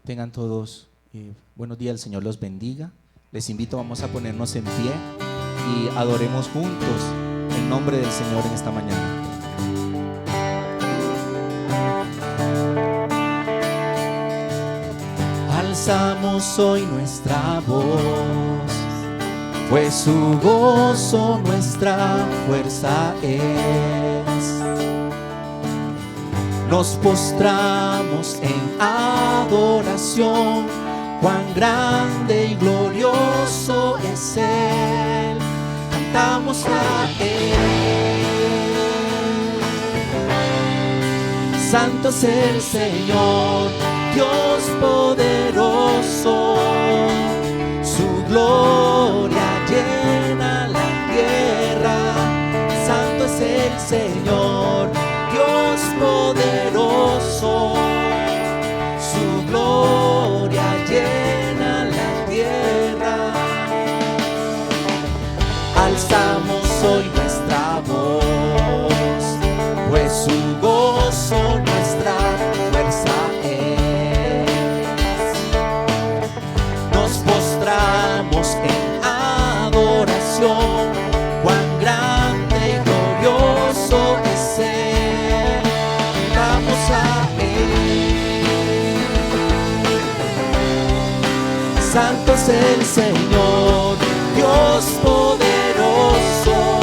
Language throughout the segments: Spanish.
Tengan todos buenos días, el Señor los bendiga. Les invito, vamos a ponernos en pie y adoremos juntos el nombre del Señor en esta mañana. Alzamos hoy nuestra voz, pues su gozo nuestra fuerza es. Nos postramos en adoración, cuán grande y glorioso es Él. Cantamos a Él. Santo es el Señor, Dios poderoso. Su gloria llena la tierra. Santo es el Señor, Dios poderoso, su gloria llena la tierra. Alzamos hoy nuestra voz, pues su gozo nuestra fuerza es. Nos postramos en adoración, cuán grande y glorioso es Él. Vamos a Él. Santo es el Señor, Dios poderoso.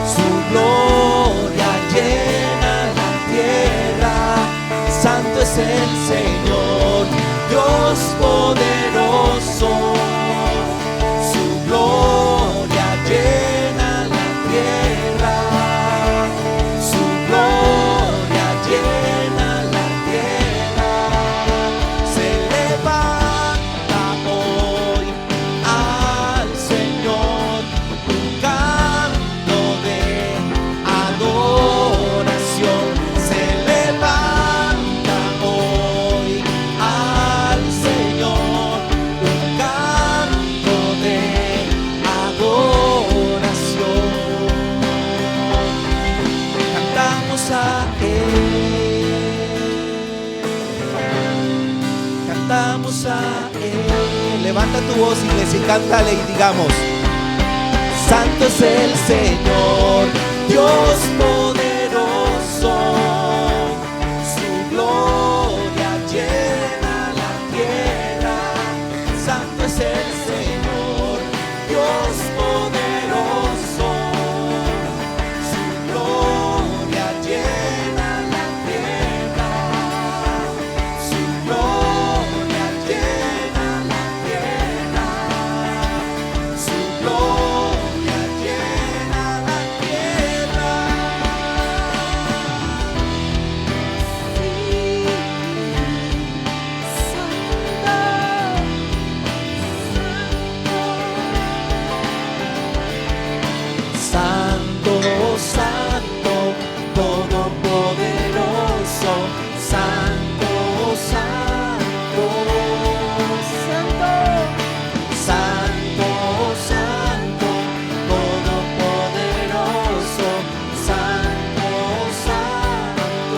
Su gloria llena la tierra. Santo es el Señor, Dios poderoso. Su gloria llena la tierra. Su gloria llena la tierra. Se levanta hoy al Señor un canto de adoración. Se levanta hoy al Señor un canto de adoración. Cantamos a Él, cantamos a Él. Levanta tu voz, iglesia, y cántale y digamos: Santo es el Señor, Dios poderoso. Su gloria llena la tierra. Santo es el Señor, Dios poderoso. Su gloria llena la tierra. Su gloria llena la tierra. Su gloria llena la tierra. Santo, santo, todopoderoso. Santo, santo, santo. Santo, santo, todopoderoso. Santo, santo.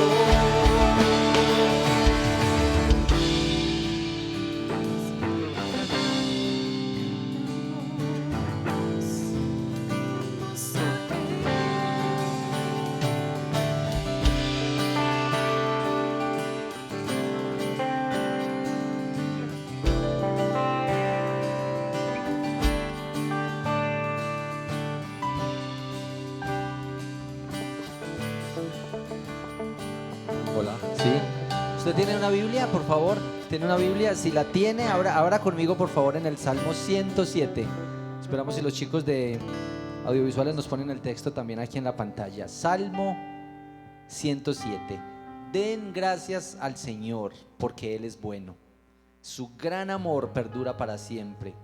Hola, ¿sí? ¿Usted tiene una Biblia, por favor? ¿Tiene una Biblia? Si la tiene, ahora conmigo, por favor, en el Salmo 107. Esperamos si los chicos de audiovisuales nos ponen el texto también aquí en la pantalla. Salmo 107. Den gracias al Señor, porque Él es bueno. Su gran amor perdura para siempre.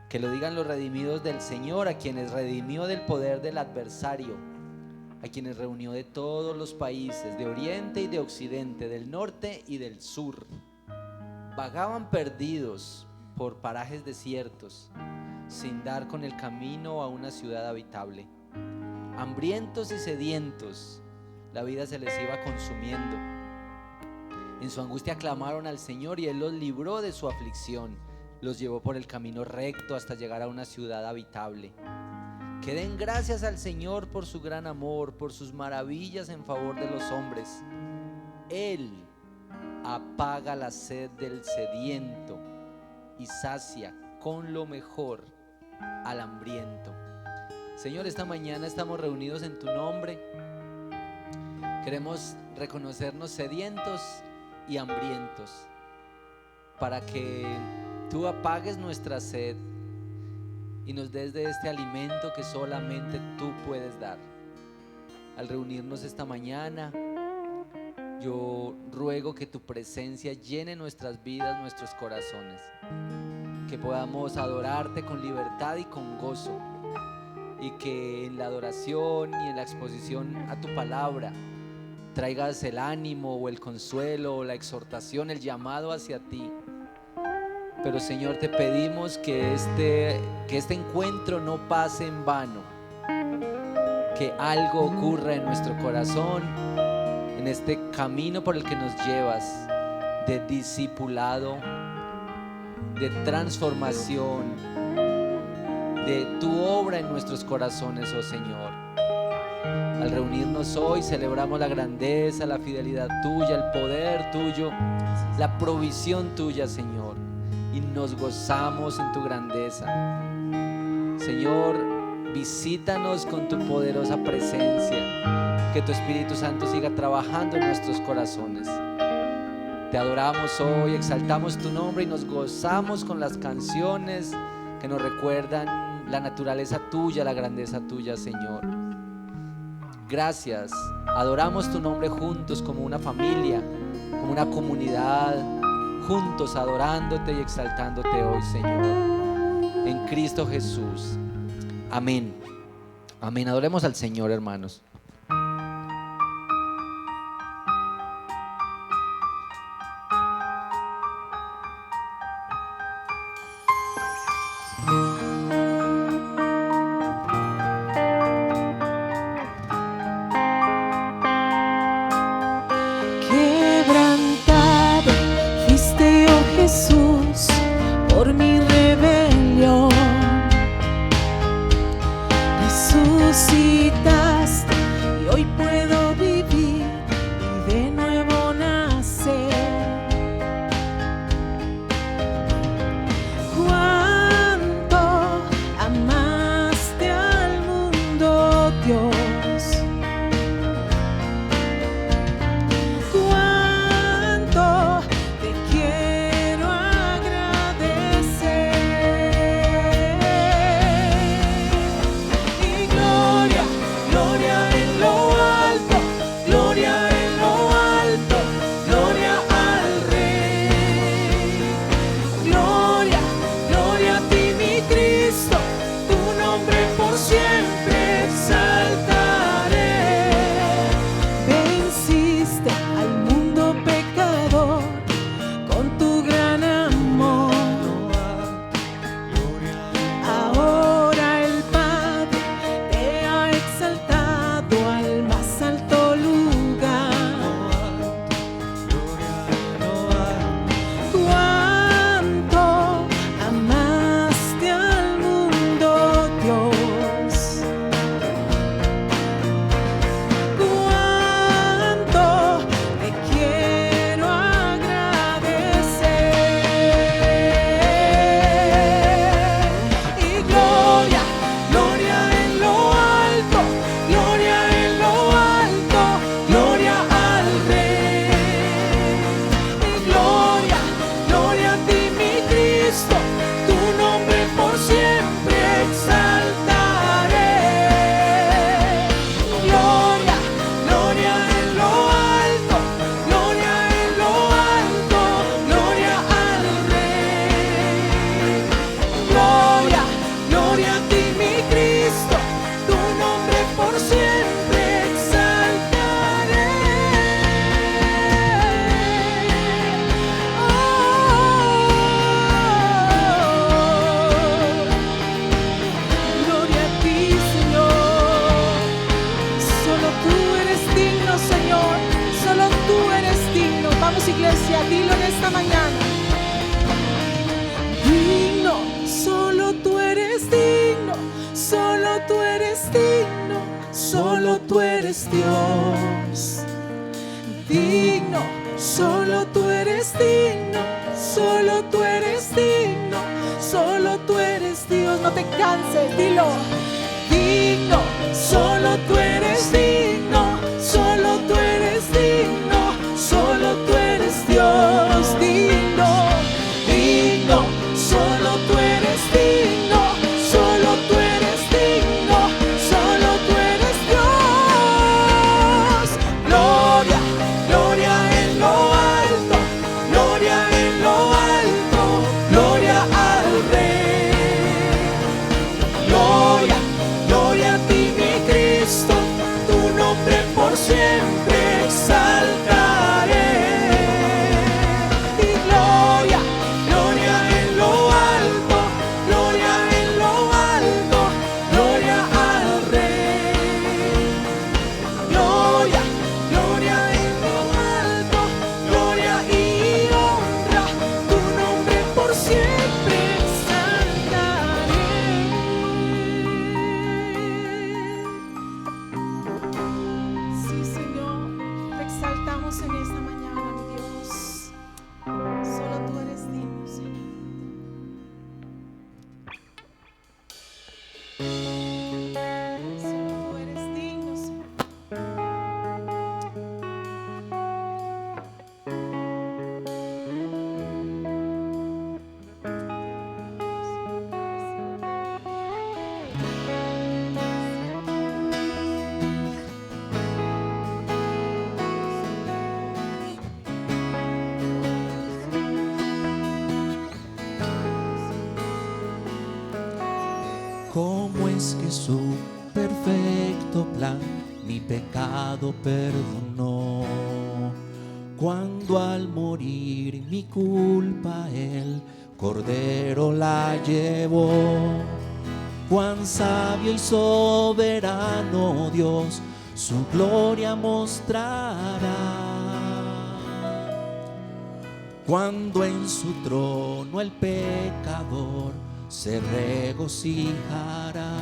Que lo digan los redimidos del Señor, a quienes redimió del poder del adversario, a quienes reunió de todos los países, de oriente y de occidente, del norte y del sur. Vagaban perdidos por parajes desiertos, sin dar con el camino a una ciudad habitable. Hambrientos y sedientos, la vida se les iba consumiendo. En su angustia clamaron al Señor y Él los libró de su aflicción. Los llevó por el camino recto hasta llegar a una ciudad habitable. Que den gracias al Señor por su gran amor, por sus maravillas en favor de los hombres. Él apaga la sed del sediento y sacia con lo mejor al hambriento. Señor, esta mañana estamos reunidos en tu nombre. Queremos reconocernos sedientos y hambrientos para que tú apagues nuestra sed y nos des de este alimento que solamente tú puedes dar. Al reunirnos esta mañana, yo ruego que tu presencia llene nuestras vidas, nuestros corazones, que podamos adorarte con libertad y con gozo, y que en la adoración y en la exposición a tu palabra traigas el ánimo o el consuelo, la exhortación, el llamado hacia ti. Pero Señor, te pedimos que este encuentro no pase en vano, que algo ocurra en nuestro corazón, en este camino por el que nos llevas, de discipulado, de transformación, de tu obra en nuestros corazones, oh Señor. Al reunirnos hoy celebramos la grandeza, la fidelidad tuya, el poder tuyo, la provisión tuya, Señor, y nos gozamos en tu grandeza. Señor, visítanos con tu poderosa presencia, que tu Espíritu Santo siga trabajando en nuestros corazones. Te adoramos hoy, exaltamos tu nombre y nos gozamos con las canciones que nos recuerdan la naturaleza tuya, la grandeza tuya, Señor. Gracias, adoramos tu nombre juntos como una familia, como una comunidad, juntos adorándote y exaltándote hoy, Señor, en Cristo Jesús. Amén. Amén. Adoremos al Señor, hermanos. Quebrantado fuiste, oh Jesús, por mi rebelión. Resucitaste esta mañana. Digno, solo tú eres digno, solo tú eres digno, solo tú eres Dios. Digno, solo tú eres digno, solo tú eres digno, solo tú eres Dios. No te canses, dilo. Digno, solo tú eres digno, solo tú eres digno, solo tú eres Dios. Digno, digno, solo tú eres digno, solo tú eres digno, solo tú eres Dios. Gloria, gloria en lo alto, gloria en lo alto, gloria al Rey. Gloria, gloria a ti mi Cristo, tu nombre por siempre exaltaré. Y gloria, gloria en lo alto, gloria en lo alto, gloria al Rey. Gloria, gloria en lo alto, gloria y honra, tu nombre por siempre exaltaré. Sí, Señor, te exaltamos en esta mañana, mi Dios. Solo tú eres digno, Señor. Solo tú eres digno, Señor. ¿Cómo es que su perfecto plan mi pecado perdonó? Cuando al morir mi culpa el Cordero la llevó. Cuán sabio y soberano Dios su gloria mostrará. Cuando en su trono el pecador se regocijará.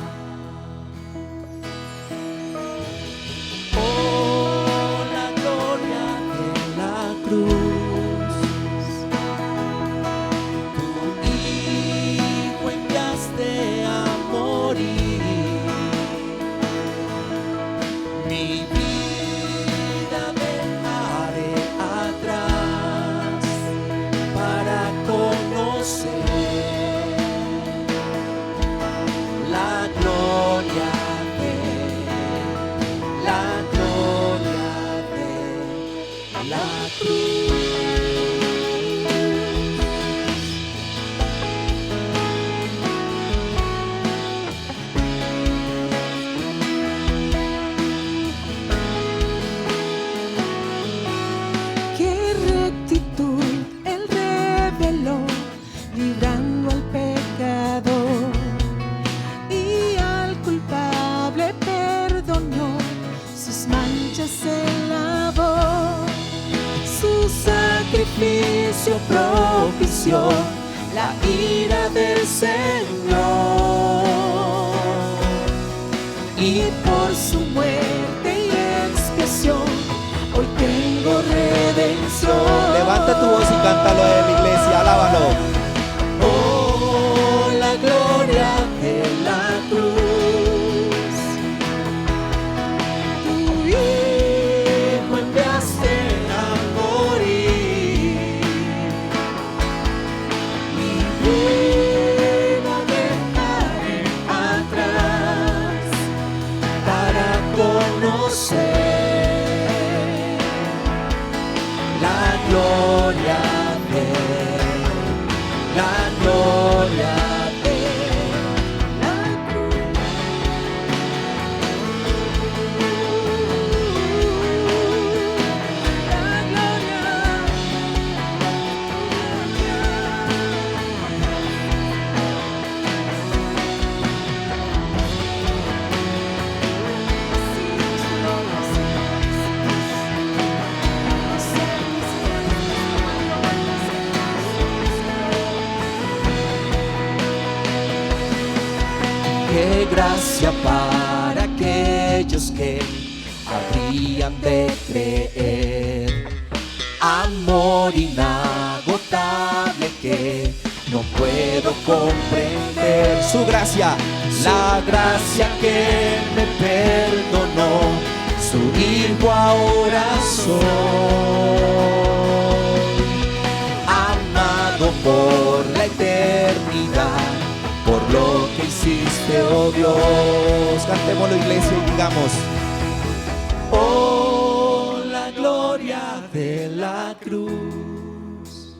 Oh, la gloria de la cruz. Tu Hijo enviaste a morir. Mi vida dejaré atrás para conocer la gloria de la cruz. Qué rectitud él reveló, librando al pecador, y al culpable perdonó, sus manchas se lavó. Su sacrificio propició la ira del Señor, y por su muerte y expiación hoy tengo redención. Levanta tu voz y cántalo en la iglesia, alábalo. Oh, la gloria de la cruz. Tu Hijo enviaste a morir. Mi vida dejaré atrás para conocer la gloria de de gracia para aquellos que habrían de creer. Amor inagotable que no puedo comprender. Su gracia, la gracia que me perdonó, su hijo ahora soy. Amado por la eternidad, por lo que hiciste, oh Dios. Cantémoslo, iglesia, y digamos: oh, la gloria de la cruz.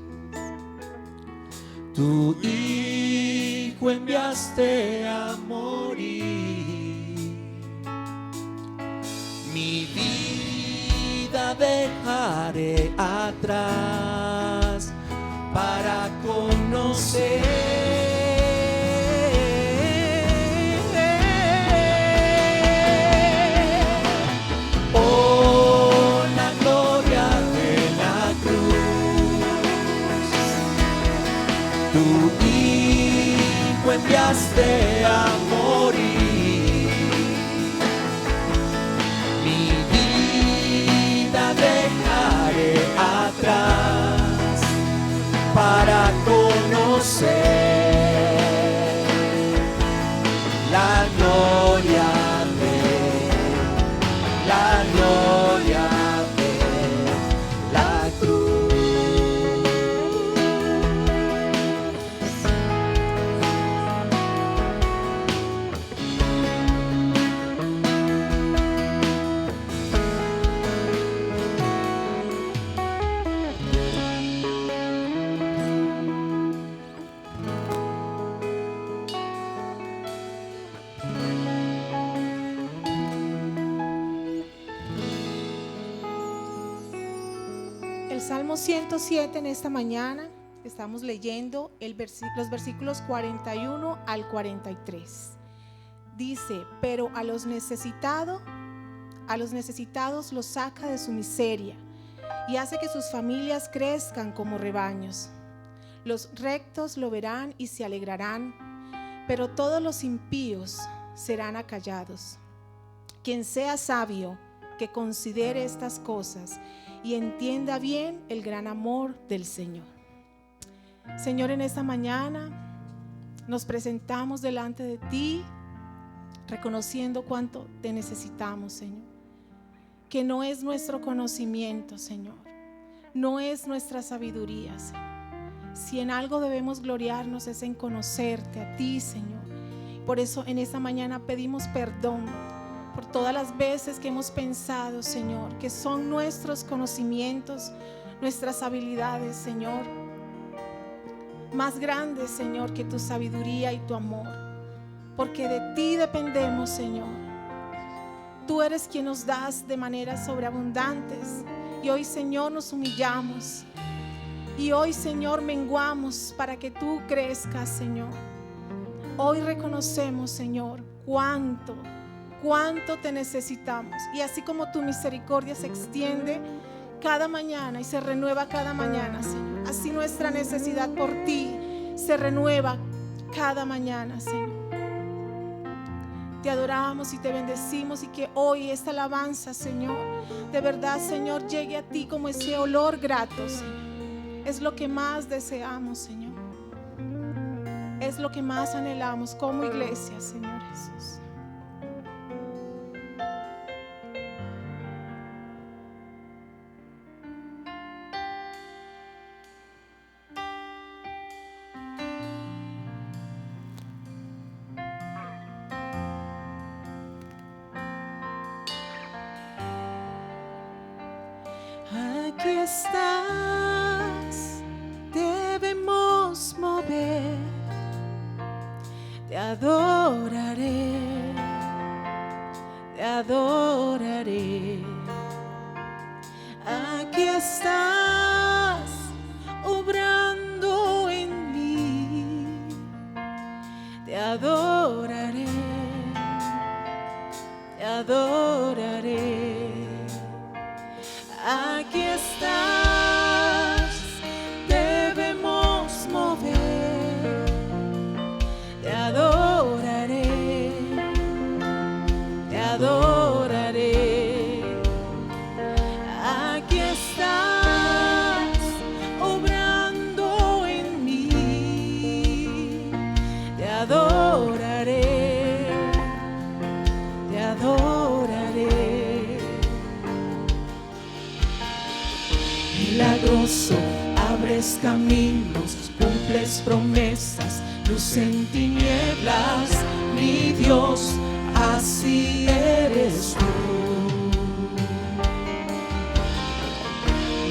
Tu hijo enviaste a morir. Mi vida dejaré atrás para conocer. Tu hijo enviaste a morir. Mi vida dejaré atrás para conocer la gloria de la cruz. Salmo 107 en esta mañana estamos leyendo los versículos 41 al 43. Dice: pero a los necesitados los saca de su miseria y hace que sus familias crezcan como rebaños. Los rectos lo verán y se alegrarán, pero todos los impíos serán acallados. Quien sea sabio, que considere estas cosas y entienda bien el gran amor del Señor. Señor, en esta mañana nos presentamos delante de ti, reconociendo cuánto te necesitamos, Señor. Que no es nuestro conocimiento, Señor, no es nuestra sabiduría, Señor. Si en algo debemos gloriarnos es en conocerte a ti, Señor. Por eso en esta mañana pedimos perdón por todas las veces que hemos pensado, Señor, que son nuestros conocimientos, nuestras habilidades, Señor, más grandes, Señor, que tu sabiduría y tu amor, porque de ti dependemos, Señor. Tú eres quien nos das de maneras sobreabundantes, y hoy, Señor, nos humillamos, y hoy, Señor, menguamos para que tú crezcas, Señor. Hoy reconocemos, Señor, cuánto te necesitamos, y así como tu misericordia se extiende cada mañana y se renueva cada mañana, Señor, así nuestra necesidad por ti se renueva cada mañana, Señor. Te adoramos y te bendecimos, y que hoy esta alabanza, Señor, de verdad, Señor, llegue a ti como ese olor grato, Señor. Es lo que más deseamos, Señor. Es lo que más anhelamos como iglesia, Señor Jesús. Aquí estás, debemos mover, te adoraré, te adoraré. Aquí estás, obrando en mí, te adoraré, te adoraré. Aquí estás, debemos mover, te adoraré, cumples promesas, luz en tinieblas, mi Dios, así eres tú.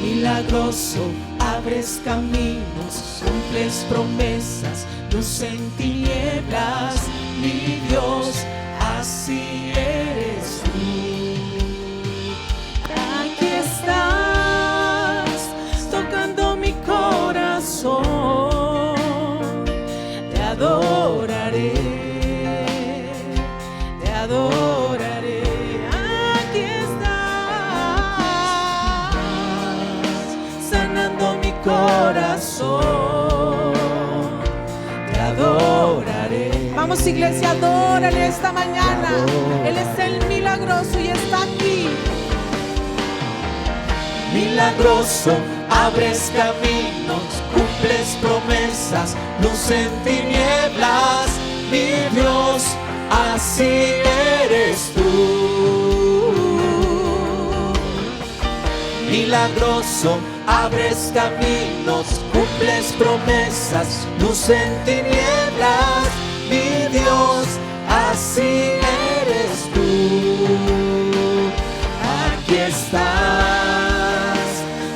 Milagroso, abres caminos, cumples promesas, luz en tinieblas, mi Dios, así eres tú. Aquí estás, tocando mi corazón, te adoraré, te adoraré. Aquí estás, sanando mi corazón, te adoraré. Vamos, iglesia, adórale esta mañana. Él es el milagroso y está aquí. Milagroso, abres caminos, cumples promesas, luz en tinieblas, mi Dios, así eres tú. Milagroso, abres caminos, cumples promesas, luz en tinieblas, mi Dios, así eres tú. Aquí estás,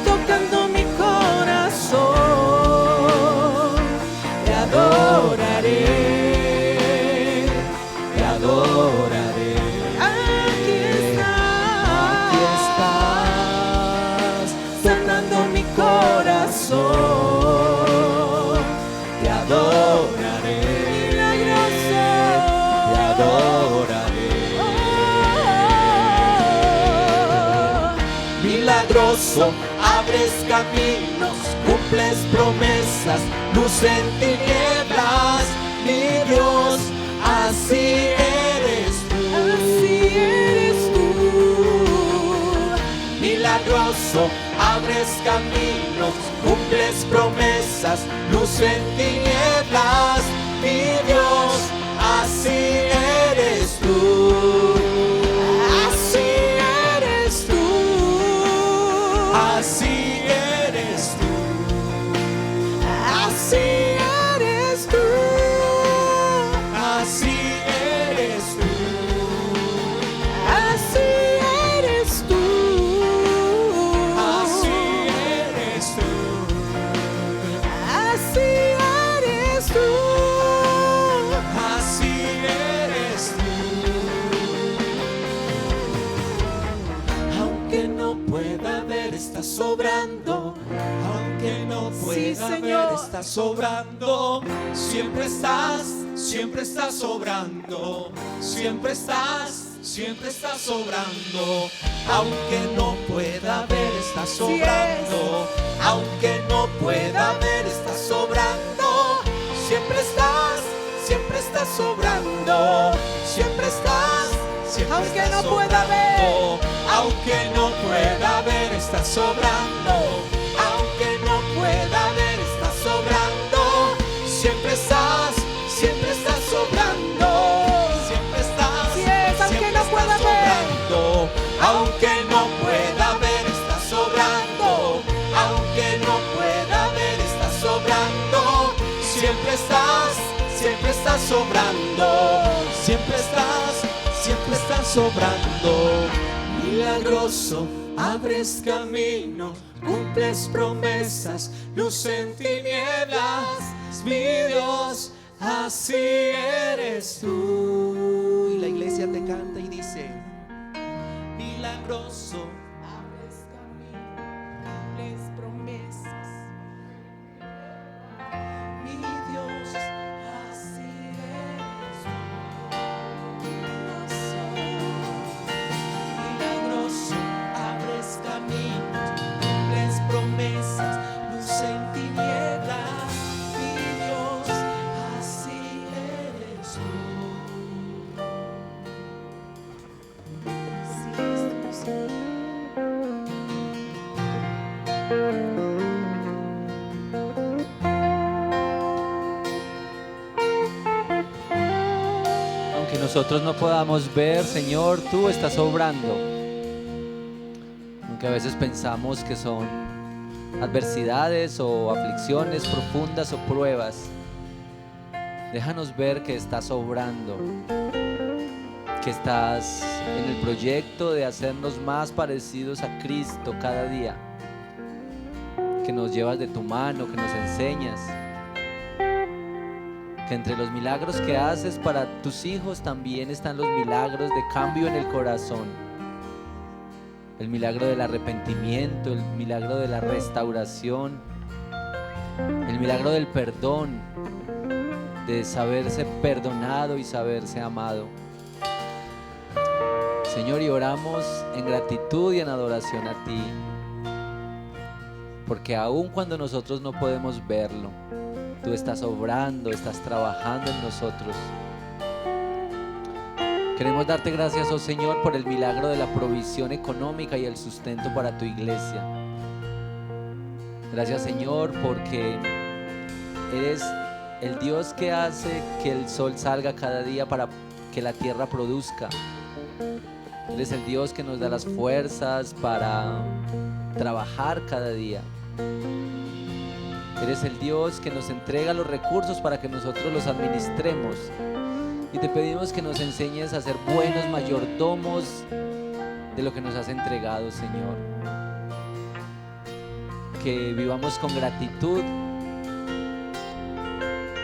tocando mi corazón, te adoraré, te adoraré. Aquí estás, sanando mi corazón, te adoraré. Milagroso, te adoraré. Milagroso, abres caminos, cumples promesas, luz en tinieblas, mi Dios, así eres tú. Así eres tú. Milagroso, abres caminos, cumples promesas, luz en tinieblas, mi Dios, así eres tú. Así eres tú. Así eres tú. Así eres tú. Así eres tú. Así eres tú. Así eres tú. Así eres tú. Así eres tú. Aunque no pueda ver, estás sobrando. Aunque no pueda ver, estás sobrando. Siempre estás sobrando. Siempre estás sobrando. Aunque no pueda ver, estás sobrando. Aunque no pueda ver, estás sobrando. Siempre estás sobrando. Siempre estás aunque no pueda ver. Aunque no pueda ver, estás sobrando. Aunque no pueda ver, estás sobrando. Siempre estás sobrando. Siempre estás, aunque no pueda ver. Aunque no pueda ver, estás sobrando. Aunque no pueda ver, estás sobrando. Siempre estás sobrando. Siempre estás sobrando. Milagroso, abres camino, cumples promesas, luz en tinieblas, mi Dios, así eres tú. Y la iglesia te canta y dice: Milagroso, abres camino, cumples promesas, mi Dios, así eres tú. Milagroso, abres caminos, cumples promesas, luz en tinieblas, mi Dios, así eres tú. Aunque nosotros no podamos ver, Señor, tú estás obrando. Aunque a veces pensamos que son adversidades o aflicciones profundas o pruebas, déjanos ver que estás obrando, que estás en el proyecto de hacernos más parecidos a Cristo cada día, que nos llevas de tu mano, que nos enseñas, que entre los milagros que haces para tus hijos también están los milagros de cambio en el corazón, el milagro del arrepentimiento, el milagro de la restauración, el milagro del perdón, de saberse perdonado y saberse amado. Señor, y oramos en gratitud y en adoración a ti, porque aun cuando nosotros no podemos verlo, tú estás obrando, estás trabajando en nosotros. Queremos darte gracias, oh Señor, por el milagro de la provisión económica y el sustento para tu iglesia. Gracias, Señor, porque eres el Dios que hace que el sol salga cada día para que la tierra produzca. Eres el Dios que nos da las fuerzas para trabajar cada día. Eres el Dios que nos entrega los recursos para que nosotros los administremos. Y te pedimos que nos enseñes a ser buenos mayordomos de lo que nos has entregado, Señor. Que vivamos con gratitud,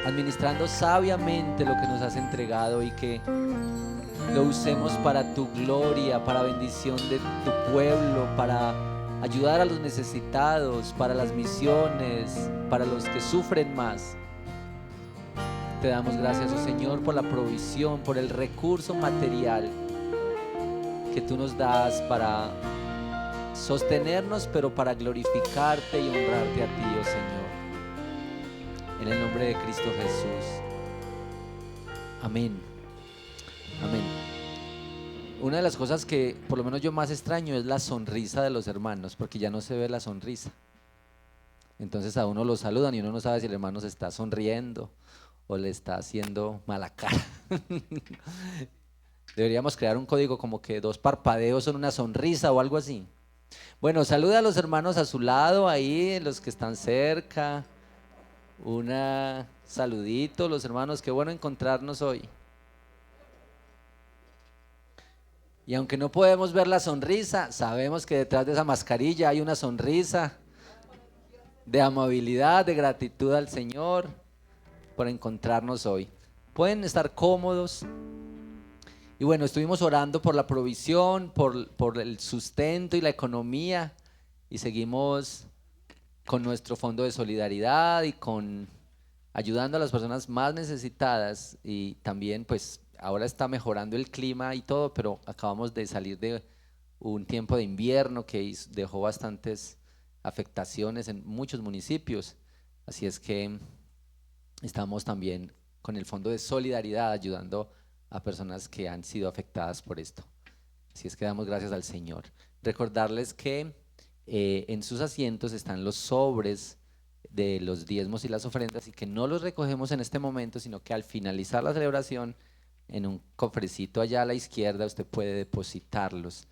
administrando sabiamente lo que nos has entregado, y que lo usemos para tu gloria, para bendición de tu pueblo, para ayudar a los necesitados, para las misiones, para los que sufren más. Te damos gracias, oh Señor, por la provisión, por el recurso material que tú nos das para sostenernos, pero para glorificarte y honrarte a ti, oh Señor. En el nombre de Cristo Jesús. Amén. Amén. Una de las cosas que por lo menos yo más extraño es la sonrisa de los hermanos, porque ya no se ve la sonrisa. Entonces a uno lo saludan y uno no sabe si el hermano se está sonriendo o le está haciendo mala cara. Deberíamos crear un código como que 2 parpadeos son una sonrisa o algo así. Bueno, saluda a los hermanos a su lado, ahí, los que están cerca. Un saludito, los hermanos, qué bueno encontrarnos hoy. Y aunque no podemos ver la sonrisa, sabemos que detrás de esa mascarilla hay una sonrisa de amabilidad, de gratitud al Señor por encontrarnos hoy. Pueden estar cómodos. Y bueno, estuvimos orando por la provisión, por el sustento y la economía, y seguimos con nuestro fondo de solidaridad y con ayudando a las personas más necesitadas. Y también pues ahora está mejorando el clima y todo, pero acabamos de salir de un tiempo de invierno que dejó bastantes afectaciones en muchos municipios, así es que estamos también con el fondo de solidaridad ayudando a personas que han sido afectadas por esto. Así es que damos gracias al Señor. Recordarles que en sus asientos están los sobres de los diezmos y las ofrendas, y que no los recogemos en este momento, sino que al finalizar la celebración, en un cofrecito allá a la izquierda usted puede depositarlos,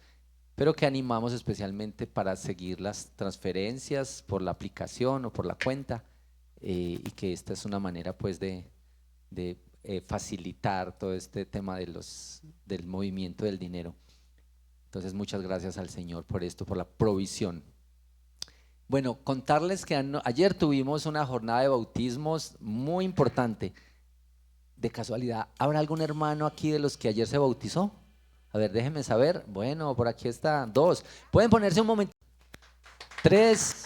pero que animamos especialmente para seguir las transferencias por la aplicación o por la cuenta, y que esta es una manera pues de facilitar todo este tema del movimiento del dinero. Entonces muchas gracias al Señor por esto, por la provisión. Bueno, contarles que ayer tuvimos una jornada de bautismos muy importante. De casualidad, ¿habrá algún hermano aquí de los que ayer se bautizó? A ver, déjenme saber. Bueno, por aquí está 2. ¿Pueden ponerse un momento? 3.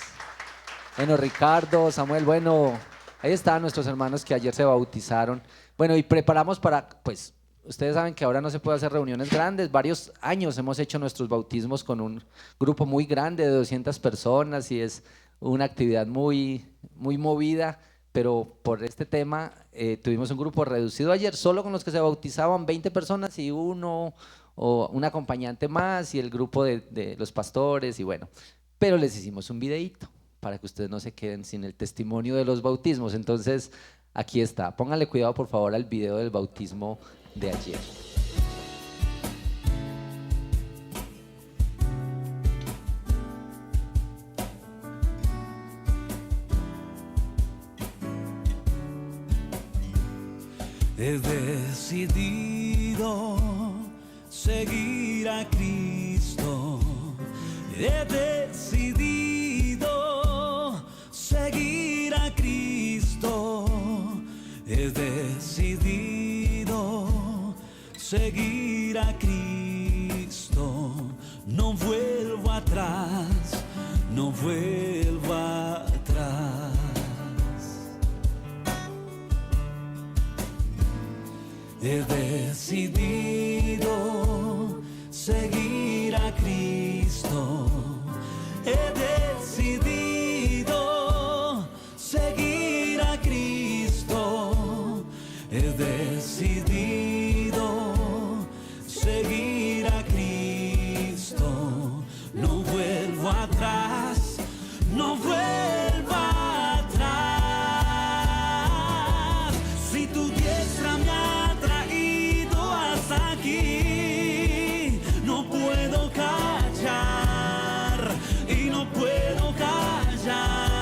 Bueno, Ricardo, Samuel, bueno, ahí están nuestros hermanos que ayer se bautizaron. Bueno, y preparamos para, pues, ustedes saben que ahora no se puede hacer reuniones grandes. Varios años hemos hecho nuestros bautismos con un grupo muy grande de 200 personas y es una actividad muy, muy movida, pero por este tema tuvimos un grupo reducido ayer, solo con los que se bautizaban 20 personas y uno o un acompañante más y el grupo de los pastores, y bueno, pero les hicimos un videíto para que ustedes no se queden sin el testimonio de los bautismos. Entonces aquí está, pónganle cuidado por favor al video del bautismo de ayer. He decidido seguir a Cristo. He decidido seguir a Cristo. He decidido seguir a Cristo. No vuelvo atrás, no vuelvo atrás. He decidido seguir a Cristo. He decidido seguir a Cristo. He decidido seguir a Cristo. No vuelvo atrás, no vuelvo atrás. Si tu diestra me ha traído hasta aquí, no puedo callar y no puedo callar.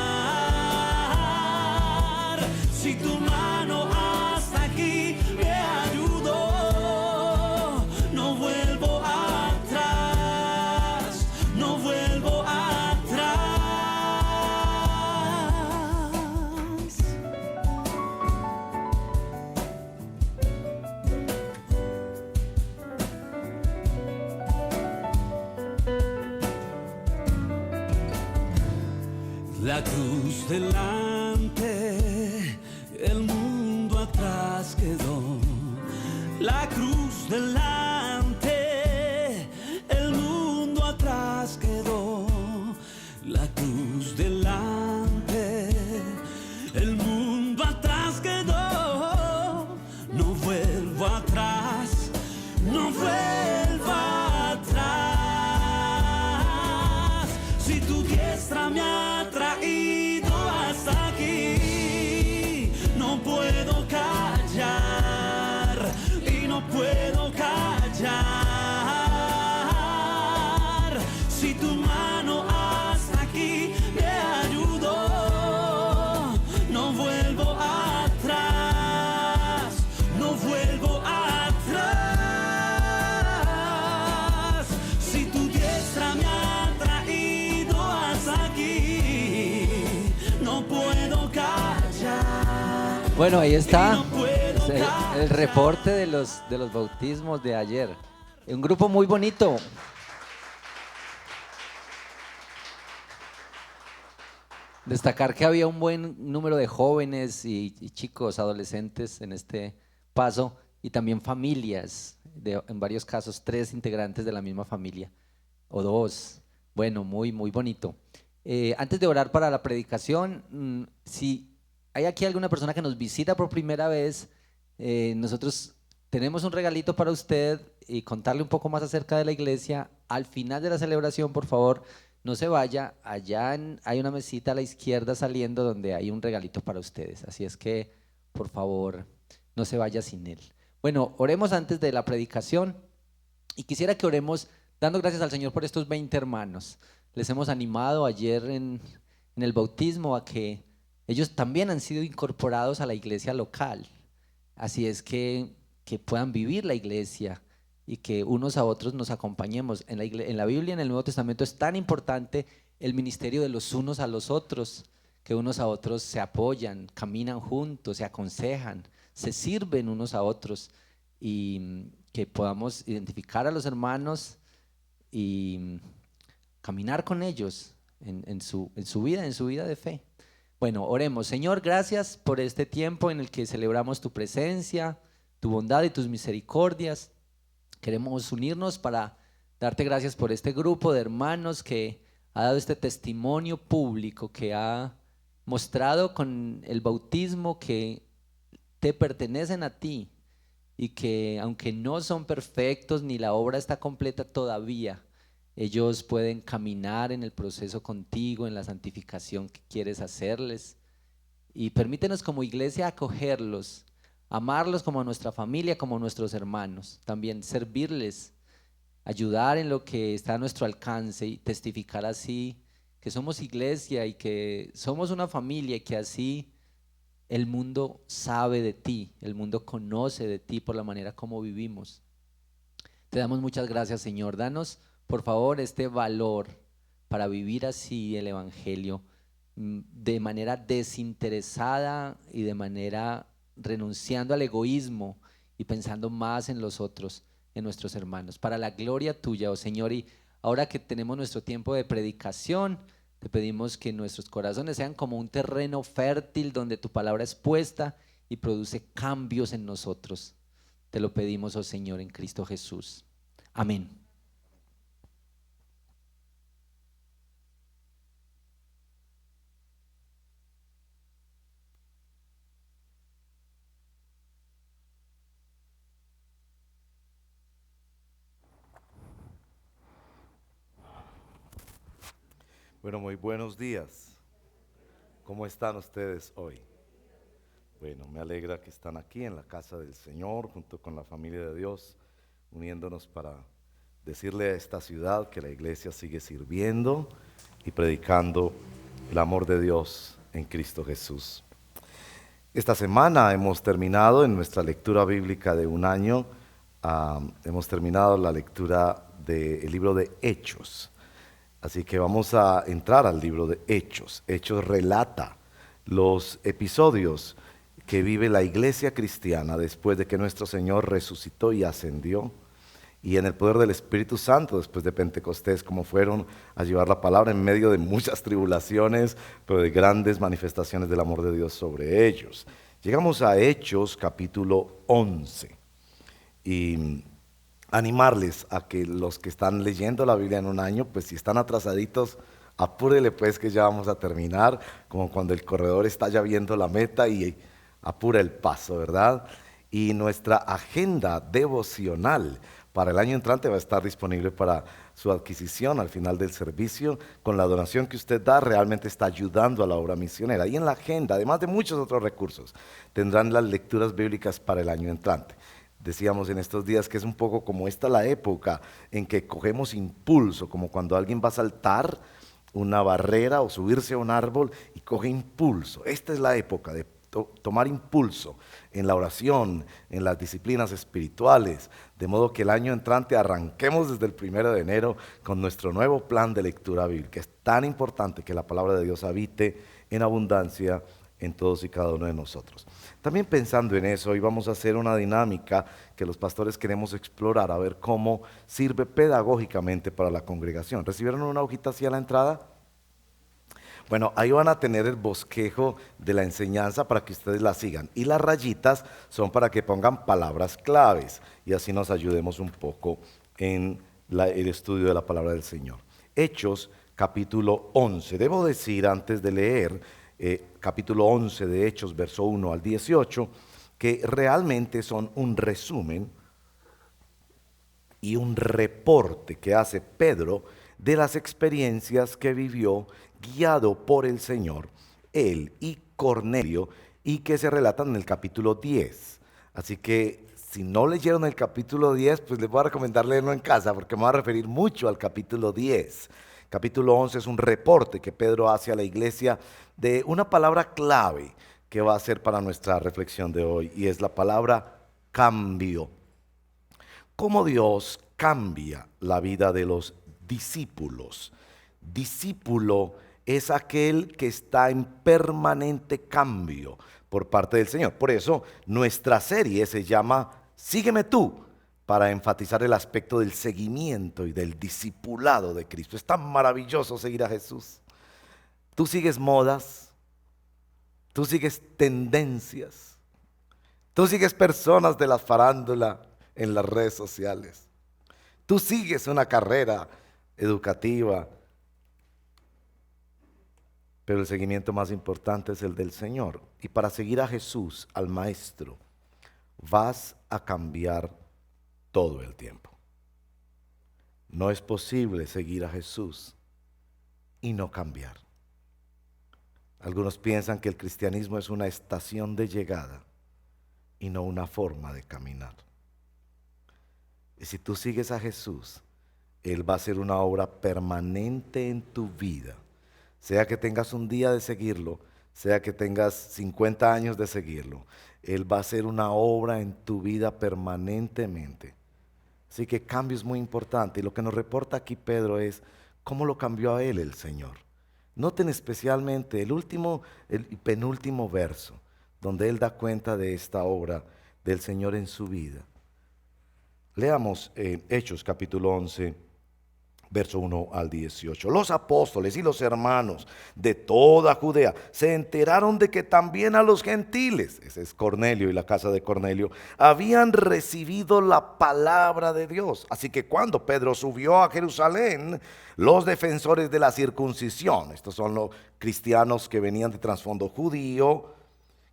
Si tu mano hasta aquí me ayudó, no vuelvo atrás, no vuelvo atrás. La cruz delante, el mundo atrás quedó. La cruz delante, el mundo atrás quedó. La cruz delante, el mundo atrás quedó. No vuelvo atrás, no vuelvo atrás. Si tu diestra me ha traído hasta aquí, no puedo callar y no puedo callar. Si tu mano hasta aquí me ayudó, no vuelvo atrás, no vuelvo atrás. Si tu diestra me ha traído hasta aquí, no puedo callar. Bueno, ahí está Y no puedo el reporte de los bautismos de ayer. Un grupo muy bonito. Destacar que había un buen número de jóvenes y chicos, adolescentes en este paso y también familias, en varios casos 3 integrantes de la misma familia o 2. Bueno, muy bonito. Antes de orar para la predicación, si hay aquí alguna persona que nos visita por primera vez, nosotros tenemos un regalito para usted y contarle un poco más acerca de la iglesia. Al final de la celebración, por favor, no se vaya. Allá hay una mesita a la izquierda saliendo donde hay un regalito para ustedes. Así es que, por favor, no se vaya sin él. Bueno, oremos antes de la predicación y quisiera que oremos dando gracias al Señor por estos 20 hermanos. Les hemos animado ayer en el bautismo a que ellos también han sido incorporados a la iglesia local. Así es que puedan vivir la iglesia y que unos a otros nos acompañemos. En la Biblia, en el Nuevo Testamento, es tan importante el ministerio de los unos a los otros, que unos a otros se apoyan, caminan juntos, se aconsejan, se sirven unos a otros, y que podamos identificar a los hermanos y caminar con ellos en su vida de fe. Bueno, oremos. Señor, gracias por este tiempo en el que celebramos tu presencia, tu bondad y tus misericordias. Queremos unirnos para darte gracias por este grupo de hermanos que ha dado este testimonio público, que ha mostrado con el bautismo que te pertenecen a ti y que aunque no son perfectos ni la obra está completa todavía, ellos pueden caminar en el proceso contigo, en la santificación que quieres hacerles. Y permítenos como iglesia acogerlos, amarlos como a nuestra familia, como a nuestros hermanos, también servirles, ayudar en lo que está a nuestro alcance y testificar así que somos iglesia y que somos una familia y que así El mundo sabe de ti, el mundo conoce de ti por la manera como vivimos. Te damos muchas gracias, Señor. Danos, por favor, este valor para vivir así el Evangelio de manera desinteresada y de manera renunciando al egoísmo y pensando más en los otros, en nuestros hermanos, para la gloria tuya, oh Señor. Y ahora que tenemos nuestro tiempo de predicación, te pedimos que nuestros corazones sean como un terreno fértil donde tu palabra es puesta y produce cambios en nosotros. Te lo pedimos, oh Señor, en Cristo Jesús. Amén. Bueno, muy buenos días. ¿Cómo están ustedes hoy? Bueno, me alegra que están aquí en la casa del Señor, junto con la familia de Dios, uniéndonos para decirle a esta ciudad que la iglesia sigue sirviendo y predicando el amor de Dios en Cristo Jesús. Esta semana hemos terminado en nuestra lectura bíblica de un año, hemos terminado la lectura del libro de Hechos. Así que vamos a entrar al libro de Hechos. Hechos relata los episodios que vive la iglesia cristiana después de que nuestro Señor resucitó y ascendió, y en el poder del Espíritu Santo después de Pentecostés, como fueron a llevar la palabra en medio de muchas tribulaciones, pero de grandes manifestaciones del amor de Dios sobre ellos. Llegamos a Hechos capítulo 11 y animarles a que los que están leyendo la Biblia en un año, pues si están atrasaditos, apúrele pues que ya vamos a terminar, como cuando el corredor está ya viendo la meta y apura el paso, ¿verdad? Y nuestra agenda devocional para el año entrante va a estar disponible para su adquisición al final del servicio. Con la donación que usted da, realmente está ayudando a la obra misionera. Y en la agenda, además de muchos otros recursos, tendrán las lecturas bíblicas para el año entrante. Decíamos en estos días que es un poco como esta la época en que cogemos impulso, como cuando alguien va a saltar una barrera o subirse a un árbol y coge impulso. Esta es la época de tomar impulso en la oración, en las disciplinas espirituales, de modo que el año entrante arranquemos desde el 1 de enero con nuestro nuevo plan de lectura bíblica. Es tan importante que la palabra de Dios habite en abundancia en todos y cada uno de nosotros. También pensando en eso, hoy vamos a hacer una dinámica que los pastores queremos explorar, a ver cómo sirve pedagógicamente para la congregación. ¿Recibieron una hojita así a la entrada? Bueno, ahí van a tener el bosquejo de la enseñanza para que ustedes la sigan. Y las rayitas son para que pongan palabras claves y así nos ayudemos un poco en el estudio de la palabra del Señor. Hechos, capítulo 11. Debo decir antes de leer capítulo 11 de Hechos, verso 1 al 18, que realmente son un resumen y un reporte que hace Pedro de las experiencias que vivió guiado por el Señor, él y Cornelio, y que se relatan en el capítulo 10. Así que si no leyeron el capítulo 10, pues les voy a recomendar leerlo en casa, porque me voy a referir mucho al capítulo 10. Capítulo 11 es un reporte que Pedro hace a la iglesia de una palabra clave que va a ser para nuestra reflexión de hoy, y es la palabra cambio. ¿Cómo Dios cambia la vida de los discípulos? Discípulo es aquel que está en permanente cambio por parte del Señor. Por eso nuestra serie se llama Sígueme tú, para enfatizar el aspecto del seguimiento y del discipulado de Cristo. Es tan maravilloso seguir a Jesús. Tú sigues modas, tú sigues tendencias, tú sigues personas de la farándula en las redes sociales, tú sigues una carrera educativa, pero el seguimiento más importante es el del Señor. Y para seguir a Jesús, al Maestro, vas a cambiar todo el tiempo. No es posible seguir a Jesús y no cambiar. Algunos piensan que el cristianismo es una estación de llegada y no una forma de caminar. Y si tú sigues a Jesús, Él va a hacer una obra permanente en tu vida. Sea que tengas un día de seguirlo, sea que tengas 50 años de seguirlo, Él va a hacer una obra en tu vida permanentemente. Así que cambio es muy importante. Y lo que nos reporta aquí Pedro es cómo lo cambió a él el Señor. Noten especialmente el penúltimo verso, donde él da cuenta de esta obra del Señor en su vida. Leamos Hechos capítulo 11, verso 1 al 18. Los apóstoles y los hermanos de toda Judea se enteraron de que también a los gentiles, ese es Cornelio y la casa de Cornelio, habían recibido la palabra de Dios. Así que cuando Pedro subió a Jerusalén, los defensores de la circuncisión, estos son los cristianos que venían de trasfondo judío,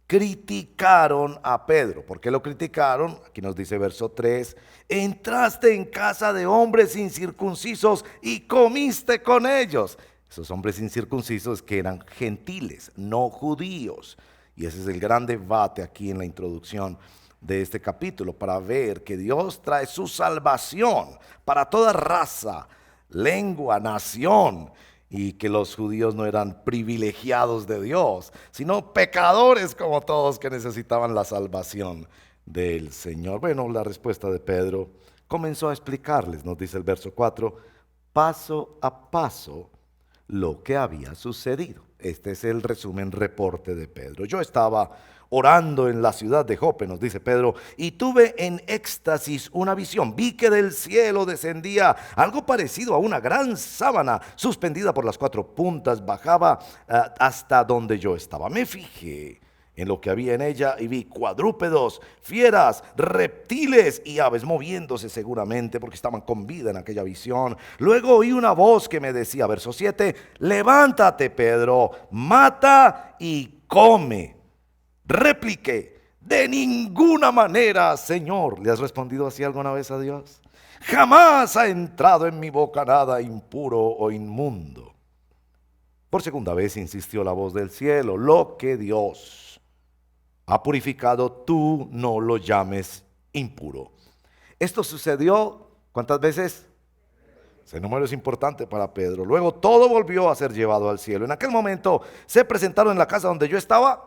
criticaron a Pedro. ¿Por qué lo criticaron? Aquí nos dice verso 3, entraste en casa de hombres incircuncisos y comiste con ellos. Esos hombres incircuncisos que eran gentiles, no judíos. Y ese es el gran debate aquí en la introducción de este capítulo, para ver que Dios trae su salvación para toda raza, lengua, nación, y que los judíos no eran privilegiados de Dios, sino pecadores como todos que necesitaban la salvación del Señor. Bueno, la respuesta de Pedro comenzó a explicarles, nos dice el verso 4, paso a paso lo que había sucedido. Este es el resumen, reporte de Pedro. Yo estaba orando en la ciudad de Jope, nos dice Pedro, y tuve en éxtasis una visión. Vi que del cielo descendía algo parecido a una gran sábana suspendida por las 4 puntas, bajaba hasta donde yo estaba. Me fijé en lo que había en ella y vi cuadrúpedos, fieras, reptiles y aves moviéndose seguramente porque estaban con vida en aquella visión. Luego oí una voz que me decía, verso 7, levántate Pedro, mata y come. Repliqué, de ninguna manera, Señor. ¿Le has respondido así alguna vez a Dios? Jamás ha entrado en mi boca nada impuro o inmundo. Por segunda vez insistió la voz del cielo, lo que Dios ha purificado, tú no lo llames impuro. Esto sucedió, ¿cuántas veces? Ese número es importante para Pedro. Luego todo volvió a ser llevado al cielo. En aquel momento se presentaron en la casa donde yo estaba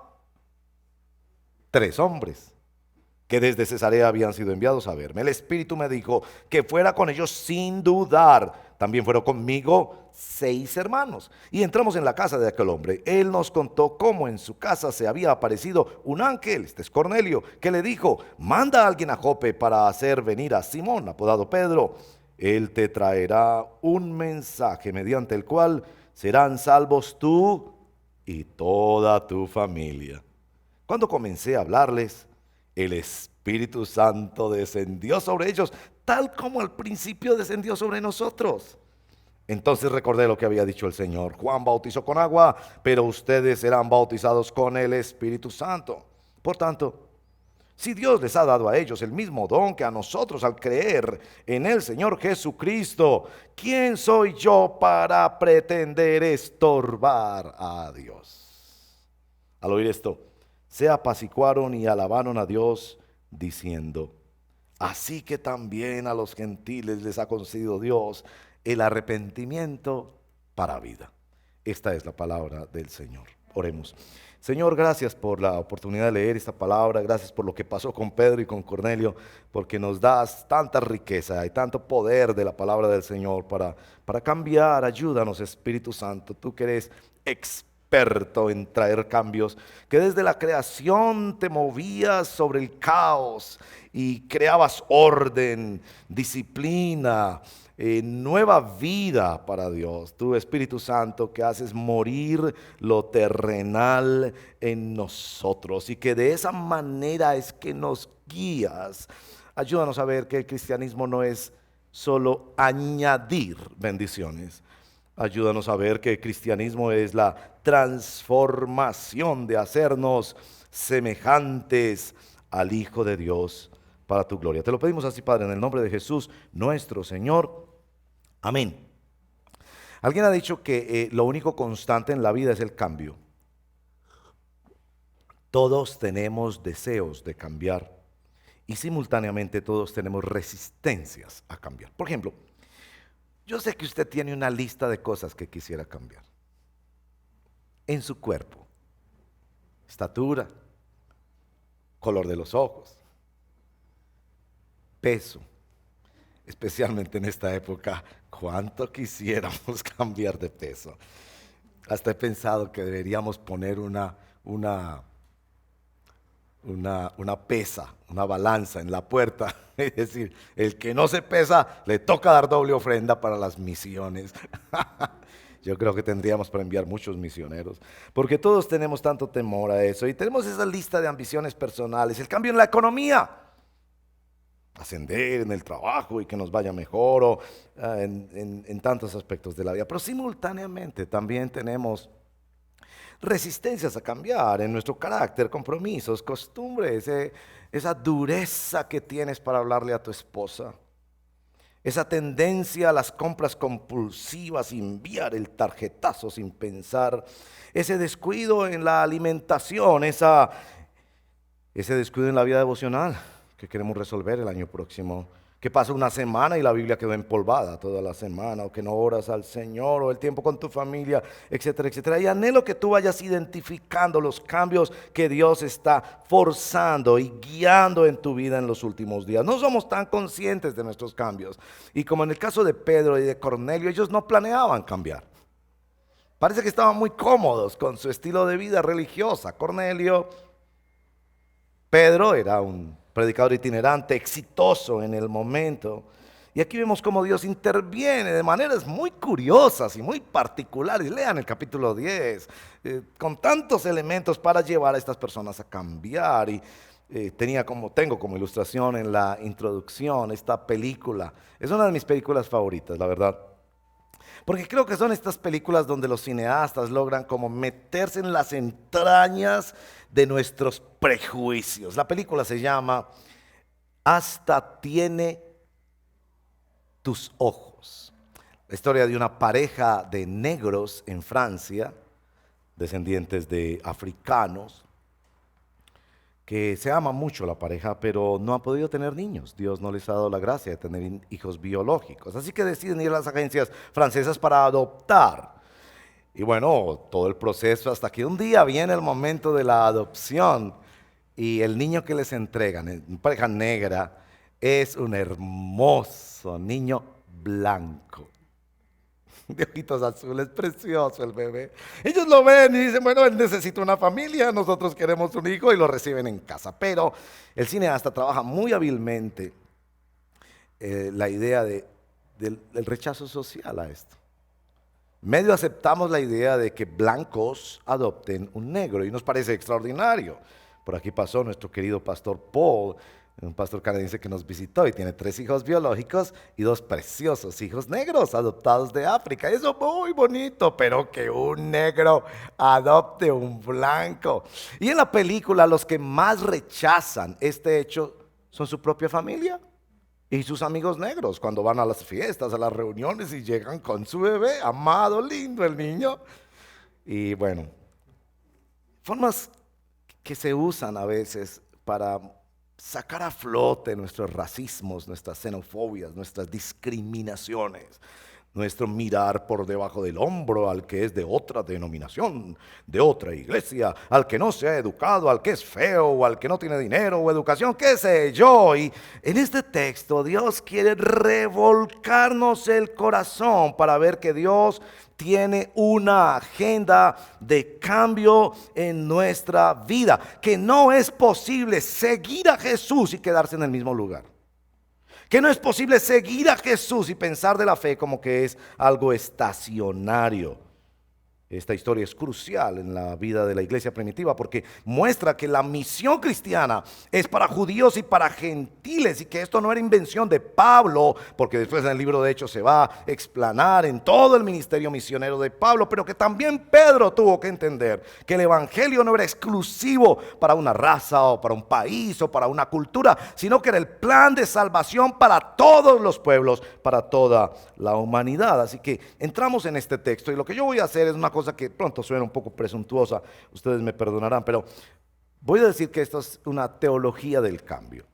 3 hombres que desde Cesarea habían sido enviados a verme. El Espíritu me dijo que fuera con ellos sin dudar. También fueron conmigo 6 hermanos. Y entramos en la casa de aquel hombre. Él nos contó cómo en su casa se había aparecido un ángel, este es Cornelio, que le dijo, manda a alguien a Jope para hacer venir a Simón, apodado Pedro. Él te traerá un mensaje mediante el cual serán salvos tú y toda tu familia. Cuando comencé a hablarles, el Espíritu Santo descendió sobre ellos, tal como al principio descendió sobre nosotros. Entonces recordé lo que había dicho el Señor. Juan bautizó con agua, pero ustedes serán bautizados con el Espíritu Santo. Por tanto, si Dios les ha dado a ellos el mismo don que a nosotros al creer en el Señor Jesucristo, ¿quién soy yo para pretender estorbar a Dios? Al oír esto, se apaciguaron y alabaron a Dios diciendo, así que también a los gentiles les ha concedido Dios el arrepentimiento para vida. Esta es la palabra del Señor. Oremos. Señor, gracias por la oportunidad de leer esta palabra, gracias por lo que pasó con Pedro y con Cornelio, porque nos das tanta riqueza y tanto poder de la palabra del Señor para cambiar. Ayúdanos, Espíritu Santo, tú que eres experto en traer cambios, que desde la creación te movías sobre el caos y creabas orden, disciplina, nueva vida para Dios. Tú, Espíritu Santo, que haces morir lo terrenal en nosotros y que de esa manera es que nos guías. Ayúdanos a ver que el cristianismo no es solo añadir bendiciones. Ayúdanos a ver que el cristianismo es la transformación de hacernos semejantes al Hijo de Dios para tu gloria. Te lo pedimos así, Padre, en el nombre de Jesús, nuestro Señor. Amén. Alguien ha dicho que lo único constante en la vida es el cambio. Todos tenemos deseos de cambiar y simultáneamente todos tenemos resistencias a cambiar. Por ejemplo, yo sé que usted tiene una lista de cosas que quisiera cambiar en su cuerpo, estatura, color de los ojos, peso. Especialmente en esta época, cuánto quisiéramos cambiar de peso. Hasta he pensado que deberíamos poner una pesa, una balanza en la puerta. Es decir, el que no se pesa le toca dar doble ofrenda para las misiones. Yo creo que tendríamos para enviar muchos misioneros, porque todos tenemos tanto temor a eso y tenemos esa lista de ambiciones personales, el cambio en la economía, ascender en el trabajo y que nos vaya mejor o en tantos aspectos de la vida, pero simultáneamente también tenemos resistencias a cambiar en nuestro carácter, compromisos, costumbres, esa dureza que tienes para hablarle a tu esposa, esa tendencia a las compras compulsivas, enviar el tarjetazo sin pensar, ese descuido en la alimentación, ese descuido en la vida devocional que queremos resolver el año próximo. Que pasa una semana y la Biblia quedó empolvada toda la semana, o que no oras al Señor, o el tiempo con tu familia, etcétera, etcétera. Y anhelo que tú vayas identificando los cambios que Dios está forzando y guiando en tu vida en los últimos días. No somos tan conscientes de nuestros cambios. Y como en el caso de Pedro y de Cornelio, ellos no planeaban cambiar. Parece que estaban muy cómodos con su estilo de vida religiosa. Pedro era un predicador itinerante, exitoso en el momento. Y aquí vemos cómo Dios interviene de maneras muy curiosas y muy particulares. Lean el capítulo 10, con tantos elementos para llevar a estas personas a cambiar. Y tengo como ilustración en la introducción esta película. Es una de mis películas favoritas, la verdad. Porque creo que son estas películas donde los cineastas logran como meterse en las entrañas de nuestros prejuicios. La película se llama Hasta tiene tus ojos. La historia de una pareja de negros en Francia, descendientes de africanos, que se ama mucho la pareja, pero no ha podido tener niños. Dios no les ha dado la gracia de tener hijos biológicos. Así que deciden ir a las agencias francesas para adoptar. Y bueno, todo el proceso hasta que un día viene el momento de la adopción y el niño que les entregan, una pareja negra, es un hermoso niño blanco. De ojitos azules, precioso el bebé. Ellos lo ven y dicen, bueno, él necesita una familia, nosotros queremos un hijo, y lo reciben en casa. Pero el cineasta trabaja muy hábilmente la idea del rechazo social a esto. Medio aceptamos la idea de que blancos adopten un negro y nos parece extraordinario. Por aquí pasó nuestro querido pastor Paul, un pastor canadiense que nos visitó y tiene 3 hijos biológicos y 2 preciosos hijos negros adoptados de África. Eso es muy bonito, pero que un negro adopte un blanco. Y en la película los que más rechazan este hecho son su propia familia y sus amigos negros cuando van a las fiestas, a las reuniones y llegan con su bebé, amado, lindo el niño. Y bueno, formas que se usan a veces para sacar a flote nuestros racismos, nuestras xenofobias, nuestras discriminaciones, nuestro mirar por debajo del hombro al que es de otra denominación, de otra iglesia, al que no se ha educado, al que es feo, o al que no tiene dinero o educación, qué sé yo. Y en este texto Dios quiere revolcarnos el corazón para ver que Dios tiene una agenda de cambio en nuestra vida, que no es posible seguir a Jesús y quedarse en el mismo lugar. Que no es posible seguir a Jesús y pensar de la fe como que es algo estacionario. Esta historia es crucial en la vida de la iglesia primitiva porque muestra que la misión cristiana es para judíos y para gentiles, y que esto no era invención de Pablo, porque después en el libro de Hechos se va a explanar en todo el ministerio misionero de Pablo, pero que también Pedro tuvo que entender que el evangelio no era exclusivo para una raza o para un país o para una cultura, sino que era el plan de salvación para todos los pueblos, para toda la humanidad. Así que entramos en este texto y lo que yo voy a hacer es una cosa que pronto suena un poco presuntuosa, ustedes me perdonarán, pero voy a decir que esto es una teología del cambio.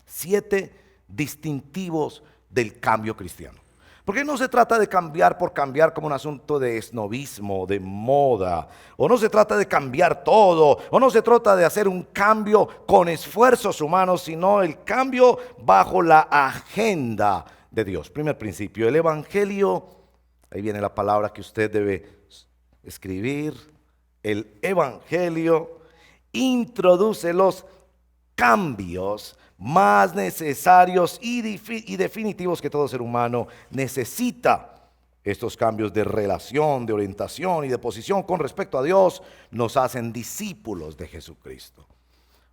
7 distintivos del cambio cristiano. Porque no se trata de cambiar por cambiar como un asunto de esnovismo, de moda, o no se trata de cambiar todo, o no se trata de hacer un cambio con esfuerzos humanos, sino el cambio bajo la agenda de Dios. Primer principio, el Evangelio, ahí viene la palabra que usted debe escribir, el Evangelio introduce los cambios más necesarios y definitivos que todo ser humano necesita. Estos cambios de relación, de orientación y de posición con respecto a Dios nos hacen discípulos de Jesucristo.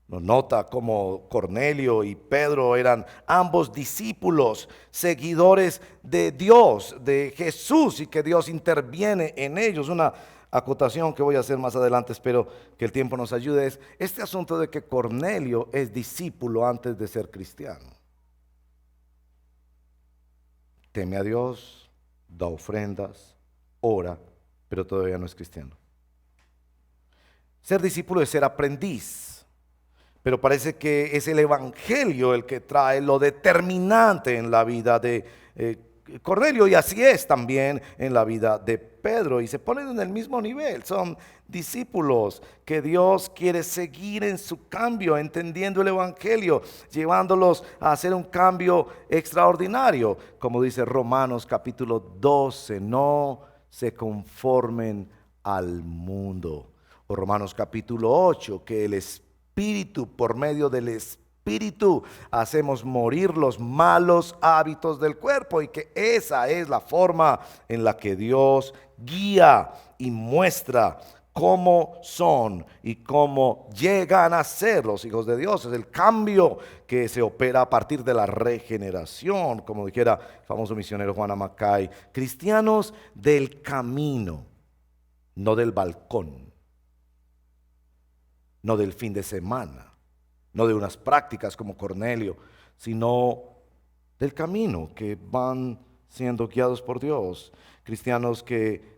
Nos nota como Cornelio y Pedro eran ambos discípulos, seguidores de Dios, de Jesús, y que Dios interviene en ellos. Una acotación que voy a hacer más adelante, espero que el tiempo nos ayude, es este asunto de que Cornelio es discípulo antes de ser cristiano. Teme a Dios, da ofrendas, ora, pero todavía no es cristiano. Ser discípulo es ser aprendiz, pero parece que es el Evangelio el que trae lo determinante en la vida de Cornelio, y así es también en la vida de Pedro, y se ponen en el mismo nivel. Son discípulos que Dios quiere seguir en su cambio, entendiendo el Evangelio, llevándolos a hacer un cambio extraordinario, como dice Romanos capítulo 12, no se conformen al mundo. O Romanos capítulo 8, que el Espíritu, por medio del Espíritu, hacemos morir los malos hábitos del cuerpo, y que esa es la forma en la que Dios guía y muestra cómo son y cómo llegan a ser los hijos de Dios. Es el cambio que se opera a partir de la regeneración, como dijera el famoso misionero Juan Amacay: cristianos del camino, no del balcón, no del fin de semana, no de unas prácticas como Cornelio, sino del camino, que van siendo guiados por Dios, cristianos que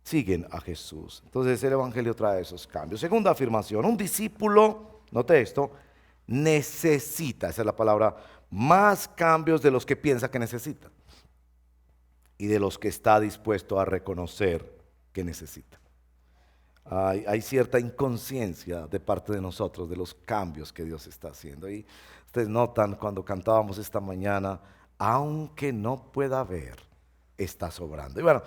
siguen a Jesús. Entonces el Evangelio trae esos cambios. Segunda afirmación: un discípulo, note esto, necesita, esa es la palabra, más cambios de los que piensa que necesita y de los que está dispuesto a reconocer que necesita. Hay cierta inconsciencia de parte de nosotros de los cambios que Dios está haciendo. Y ustedes notan cuando cantábamos esta mañana: aunque no pueda ver, está sobrando. Y bueno,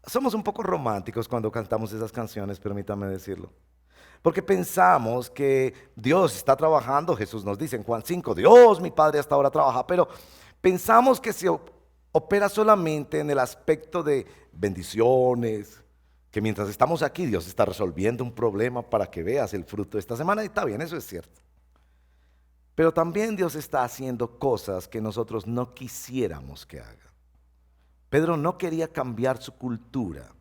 somos un poco románticos cuando cantamos esas canciones, permítame decirlo, porque pensamos que Dios está trabajando. Jesús nos dice en Juan 5, Dios mi Padre hasta ahora trabaja, pero pensamos que se opera solamente en el aspecto de bendiciones, que mientras estamos aquí Dios está resolviendo un problema para que veas el fruto de esta semana. Y está bien, eso es cierto, pero también Dios está haciendo cosas que nosotros no quisiéramos que haga. Pedro no quería cambiar su cultura,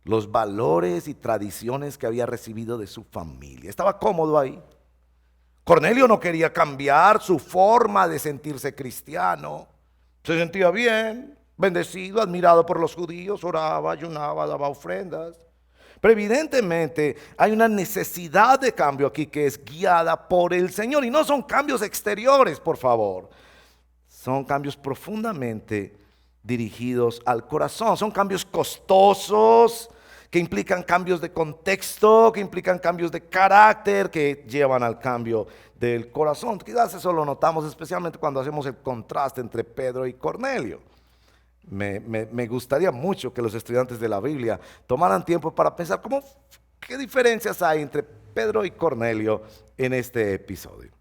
los valores y tradiciones que había recibido de su familia. Estaba cómodo ahí. Cornelio no quería cambiar su forma de sentirse cristiano. Se sentía bien, bendecido, admirado por los judíos, oraba, ayunaba, daba ofrendas. Pero evidentemente hay una necesidad de cambio aquí que es guiada por el Señor. Y no son cambios exteriores, por favor. Son cambios profundamente dirigidos al corazón. Son cambios costosos, que implican cambios de contexto, que implican cambios de carácter, que llevan al cambio del corazón. Quizás eso lo notamos especialmente cuando hacemos el contraste entre Pedro y Cornelio. Me gustaría mucho que los estudiantes de la Biblia tomaran tiempo para pensar qué diferencias hay entre Pedro y Cornelio en este episodio.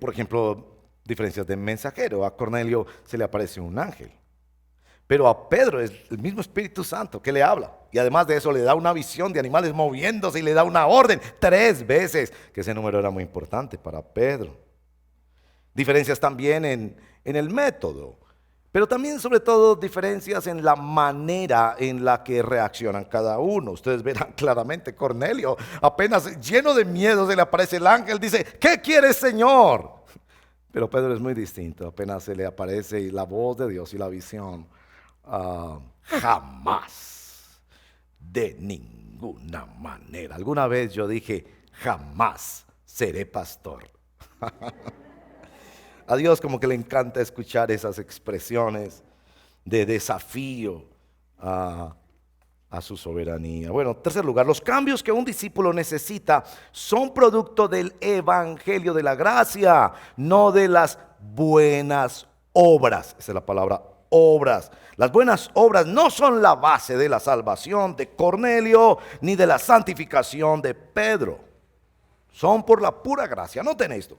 Por ejemplo, diferencias de mensajero. A Cornelio se le aparece un ángel, pero a Pedro es el mismo Espíritu Santo que le habla, y además de eso le da una visión de animales moviéndose y le da una orden 3 veces, que ese número era muy importante para Pedro. Diferencias también en el método, pero también sobre todo diferencias en la manera en la que reaccionan cada uno. Ustedes verán claramente, Cornelio, apenas lleno de miedo, se le aparece el ángel, dice: ¿qué quieres, Señor? Pero Pedro es muy distinto, apenas se le aparece la voz de Dios y la visión: jamás, de ninguna manera. Alguna vez yo dije: jamás seré pastor. A Dios como que le encanta escuchar esas expresiones de desafío a su soberanía. Bueno, en tercer lugar, los cambios que un discípulo necesita son producto del evangelio de la gracia, no de las buenas obras. Esa es la palabra obras. Las buenas obras no son la base de la salvación de Cornelio ni de la santificación de Pedro. Son por la pura gracia. Noten esto.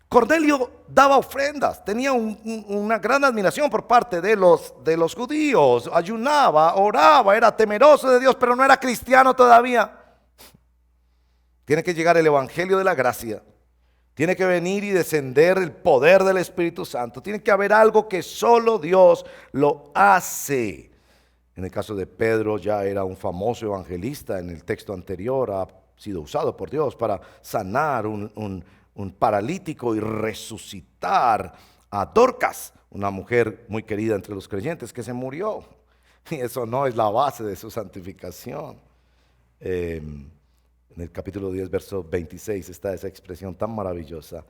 Cornelio daba ofrendas, tenía una gran admiración por parte de los judíos, ayunaba, oraba, era temeroso de Dios, pero no era cristiano todavía. Tiene que llegar el evangelio de la gracia, tiene que venir y descender el poder del Espíritu Santo, tiene que haber algo que solo Dios lo hace. En el caso de Pedro ya era un famoso evangelista, en el texto anterior ha sido usado por Dios para sanar un paralítico y resucitar a Dorcas, una mujer muy querida entre los creyentes que se murió. Y eso no es la base de su santificación. En el capítulo 10, verso 26 está esa expresión tan maravillosa: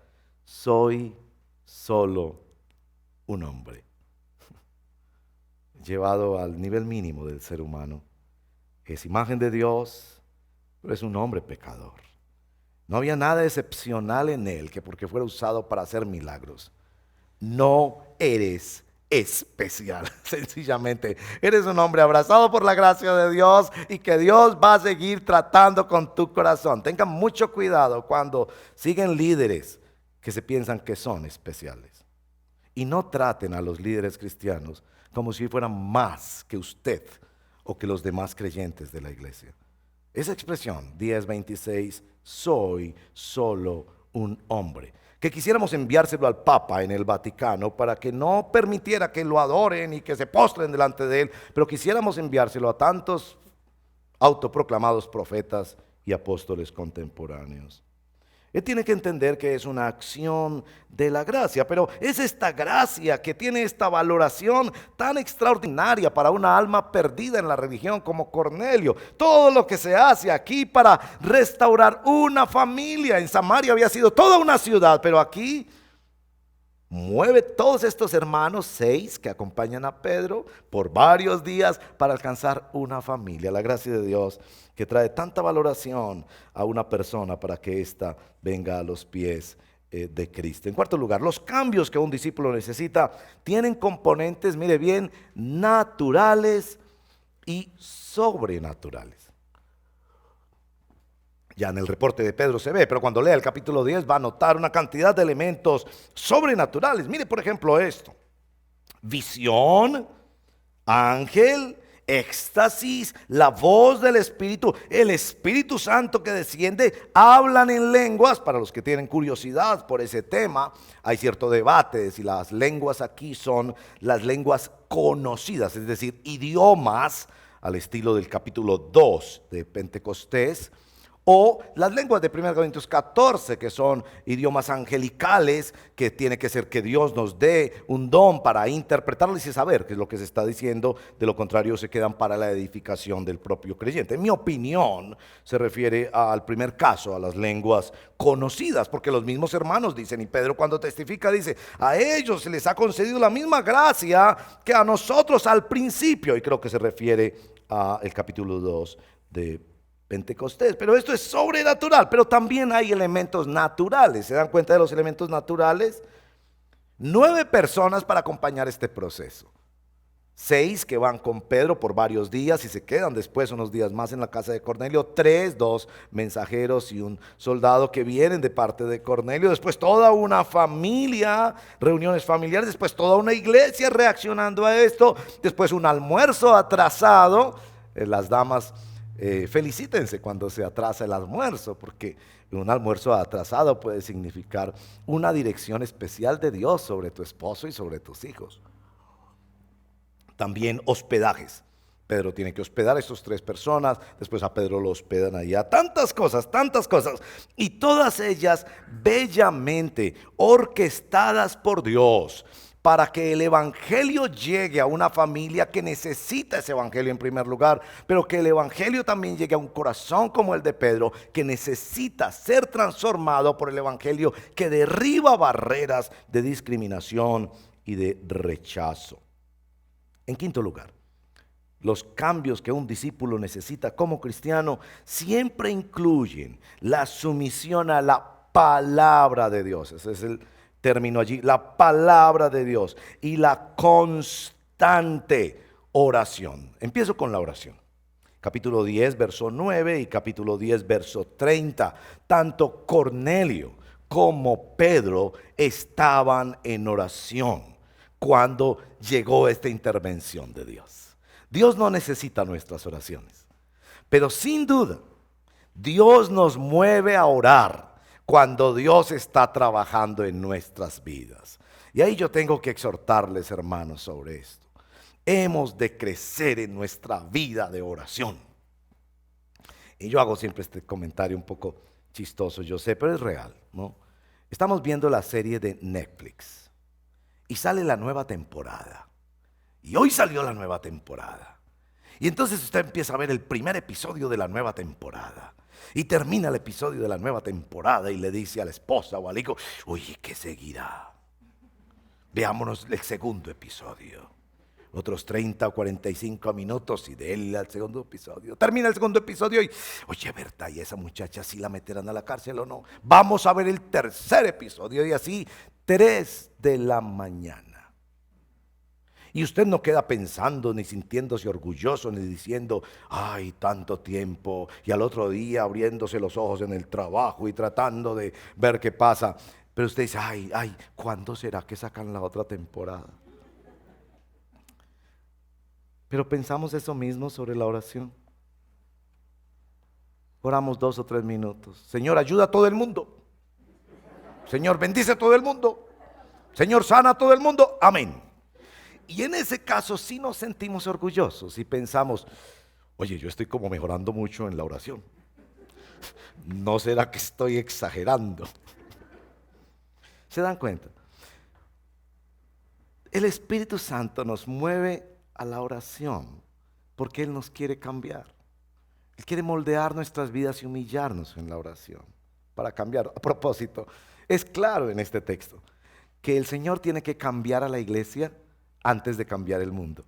soy solo un hombre. Llevado al nivel mínimo del ser humano. Es imagen de Dios, pero es un hombre pecador. No había nada excepcional en él que porque fuera usado para hacer milagros. No eres especial, sencillamente. Eres un hombre abrazado por la gracia de Dios y que Dios va a seguir tratando con tu corazón. Tengan mucho cuidado cuando siguen líderes que se piensan que son especiales. Y no traten a los líderes cristianos como si fueran más que usted o que los demás creyentes de la iglesia. Esa expresión, 10:26, soy solo un hombre, que quisiéramos enviárselo al Papa en el Vaticano para que no permitiera que lo adoren y que se postren delante de él, pero quisiéramos enviárselo a tantos autoproclamados profetas y apóstoles contemporáneos. Él tiene que entender que es una acción de la gracia, pero es esta gracia que tiene esta valoración tan extraordinaria para una alma perdida en la religión como Cornelio. Todo lo que se hace aquí para restaurar una familia. En Samaria había sido toda una ciudad, pero aquí mueve todos estos hermanos, 6 que acompañan a Pedro por varios días para alcanzar una familia. La gracia de Dios que trae tanta valoración a una persona para que ésta venga a los pies de Cristo. En cuarto lugar, los cambios que un discípulo necesita tienen componentes, mire bien, naturales y sobrenaturales. Ya en el reporte de Pedro se ve, pero cuando lea el capítulo 10 va a notar una cantidad de elementos sobrenaturales. Mire por ejemplo esto: visión, ángel, éxtasis, la voz del Espíritu, el Espíritu Santo que desciende, hablan en lenguas. Para los que tienen curiosidad por ese tema, hay cierto debate de si las lenguas aquí son las lenguas conocidas, es decir, idiomas al estilo del capítulo 2 de Pentecostés, o las lenguas de 1 Corintios 14, que son idiomas angelicales, que tiene que ser que Dios nos dé un don para interpretarlas y saber qué es lo que se está diciendo. De lo contrario se quedan para la edificación del propio creyente. En mi opinión se refiere al primer caso, a las lenguas conocidas, porque los mismos hermanos dicen, y Pedro cuando testifica dice, a ellos se les ha concedido la misma gracia que a nosotros al principio, y creo que se refiere al capítulo 2 de Pentecostés. Pero esto es sobrenatural, pero también hay elementos naturales. ¿Se dan cuenta de los elementos naturales? 9 personas para acompañar este proceso. 6 que van con Pedro por varios días y se quedan después unos días más en la casa de Cornelio. 3, 2 mensajeros y un soldado que vienen de parte de Cornelio. Después toda una familia, reuniones familiares. Después toda una iglesia reaccionando a esto. Después un almuerzo atrasado. Las damas, felicítense cuando se atrasa el almuerzo, porque un almuerzo atrasado puede significar una dirección especial de Dios sobre tu esposo y sobre tus hijos. También hospedajes. Pedro tiene que hospedar a estas 3 personas, después a Pedro lo hospedan allá. Tantas cosas, y todas ellas bellamente orquestadas por Dios, para que el evangelio llegue a una familia que necesita ese evangelio en primer lugar, pero que el evangelio también llegue a un corazón como el de Pedro, que necesita ser transformado por el evangelio que derriba barreras de discriminación y de rechazo. En quinto lugar, los cambios que un discípulo necesita como cristiano siempre incluyen la sumisión a la palabra de Dios. Ese es el término allí, la palabra de Dios, y la constante oración. Empiezo con la oración. Capítulo 10, verso 9 y capítulo 10, verso 30. Tanto Cornelio como Pedro estaban en oración cuando llegó esta intervención de Dios. Dios no necesita nuestras oraciones, pero sin duda Dios nos mueve a orar cuando Dios está trabajando en nuestras vidas. Y ahí yo tengo que exhortarles, hermanos, sobre esto. Hemos de crecer en nuestra vida de oración. Y yo hago siempre este comentario un poco chistoso, yo sé, pero es real, ¿no? Estamos viendo la serie de Netflix y sale la nueva temporada. Y hoy salió la nueva temporada. Y entonces usted empieza a ver el primer episodio de la nueva temporada. Y termina el episodio de la nueva temporada y le dice a la esposa o al hijo: oye, ¿qué seguirá? Veámonos el segundo episodio. Otros 30 o 45 minutos y de él al segundo episodio. Termina el segundo episodio y, oye, ¿verdad? ¿Y esa muchacha sí la meterán a la cárcel o no? Vamos a ver el tercer episodio y así 3 de la mañana. Y usted no queda pensando ni sintiéndose orgulloso ni diciendo: ay, tanto tiempo, y al otro día abriéndose los ojos en el trabajo y tratando de ver qué pasa. Pero usted dice: ay, ¿cuándo será que sacan la otra temporada? Pero pensamos eso mismo sobre la oración. Oramos 2 o 3 minutos. Señor, ayuda a todo el mundo. Señor, bendice a todo el mundo. Señor, sana a todo el mundo. Amén. Y en ese caso sí nos sentimos orgullosos y pensamos: oye, yo estoy como mejorando mucho en la oración. ¿No será que estoy exagerando? ¿Se dan cuenta? El Espíritu Santo nos mueve a la oración porque Él nos quiere cambiar. Él quiere moldear nuestras vidas y humillarnos en la oración para cambiar. A propósito, es claro en este texto que el Señor tiene que cambiar a la iglesia antes de cambiar el mundo.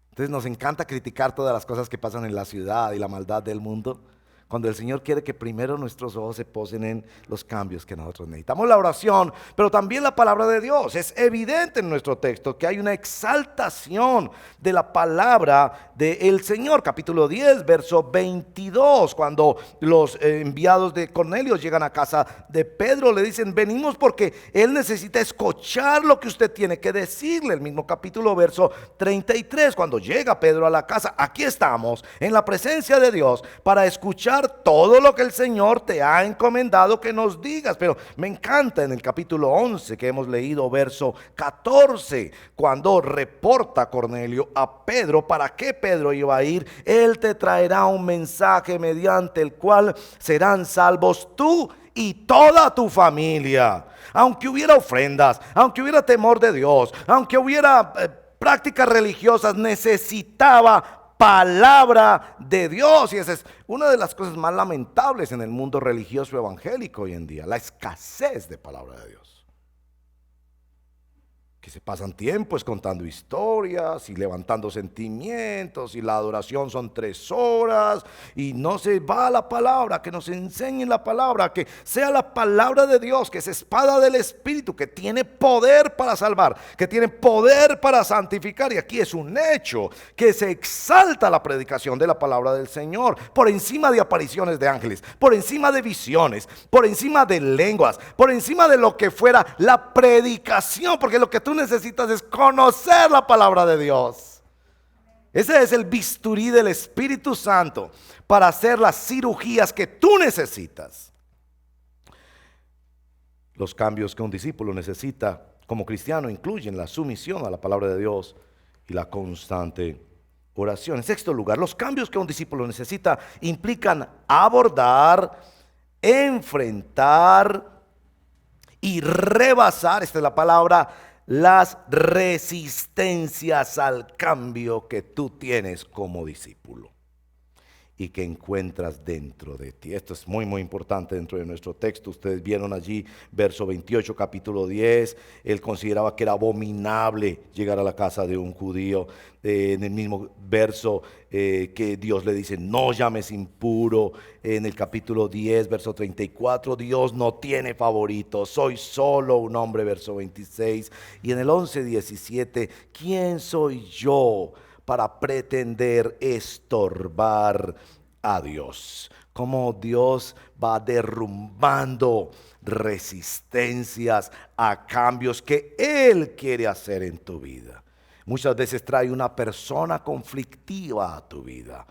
Entonces nos encanta criticar todas las cosas que pasan en la ciudad y la maldad del mundo, cuando el Señor quiere que primero nuestros ojos se posen en los cambios que nosotros necesitamos. La oración, pero también la palabra de Dios. Es evidente en nuestro texto que hay una exaltación de la palabra del Señor. Capítulo 10, verso 22, cuando los enviados de Cornelio llegan a casa de Pedro, le dicen: venimos porque él necesita escuchar lo que usted tiene que decirle. El mismo capítulo, verso 33, cuando llega Pedro a la casa: aquí estamos en la presencia de Dios para escuchar todo lo que el Señor te ha encomendado que nos digas. Pero me encanta en el capítulo 11 que hemos leído, verso 14, cuando reporta Cornelio a Pedro para qué Pedro iba a ir. Él te traerá un mensaje mediante el cual serán salvos tú y toda tu familia. Aunque hubiera ofrendas, aunque hubiera temor de Dios, aunque hubiera prácticas religiosas, necesitaba palabra de Dios. Y esa es una de las cosas más lamentables en el mundo religioso evangélico hoy en día: la escasez de palabra de Dios. Que se pasan tiempos contando historias y levantando sentimientos, y la adoración son 3 horas y no se va a la palabra, que nos enseñen la palabra, que sea la palabra de Dios, que es espada del Espíritu, que tiene poder para salvar, que tiene poder para santificar. Y aquí es un hecho que se exalta la predicación de la palabra del Señor por encima de apariciones de ángeles, por encima de visiones, por encima de lenguas, por encima de lo que fuera la predicación, porque lo que tú necesitas es conocer la palabra de Dios. Ese es el bisturí del Espíritu Santo para hacer las cirugías que tú necesitas. Los cambios que un discípulo necesita como cristiano incluyen la sumisión a la palabra de Dios y la constante oración. En sexto lugar, los cambios que un discípulo necesita implican abordar, enfrentar y rebasar, esta es la palabra, las resistencias al cambio que tú tienes como discípulo y que encuentras dentro de ti. Esto es muy importante dentro de nuestro texto. Ustedes vieron allí verso 28, capítulo 10. Él consideraba que era abominable llegar a la casa de un judío. En el mismo verso que Dios le dice, no llames impuro. En el capítulo 10, verso 34, Dios no tiene favoritos, soy solo un hombre, verso 26. Y en el 11, 17, ¿quién soy yo para pretender estorbar a Dios? Cómo Dios va derrumbando resistencias a cambios que Él quiere hacer en tu vida. Muchas veces trae una persona conflictiva a tu vida,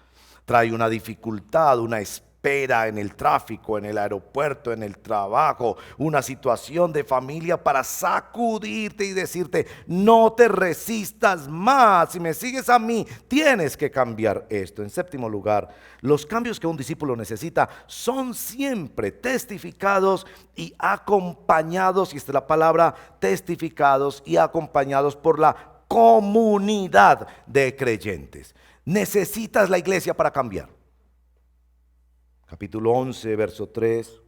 trae una dificultad, una espera en el tráfico, en el aeropuerto, en el trabajo, una situación de familia para sacudirte y decirte, no te resistas más, si me sigues a mí, tienes que cambiar esto. En séptimo lugar, los cambios que un discípulo necesita son siempre testificados y acompañados, y esta es la palabra, testificados y acompañados por la comunidad de creyentes. Necesitas la iglesia para cambiar. Capítulo 11, verso 3.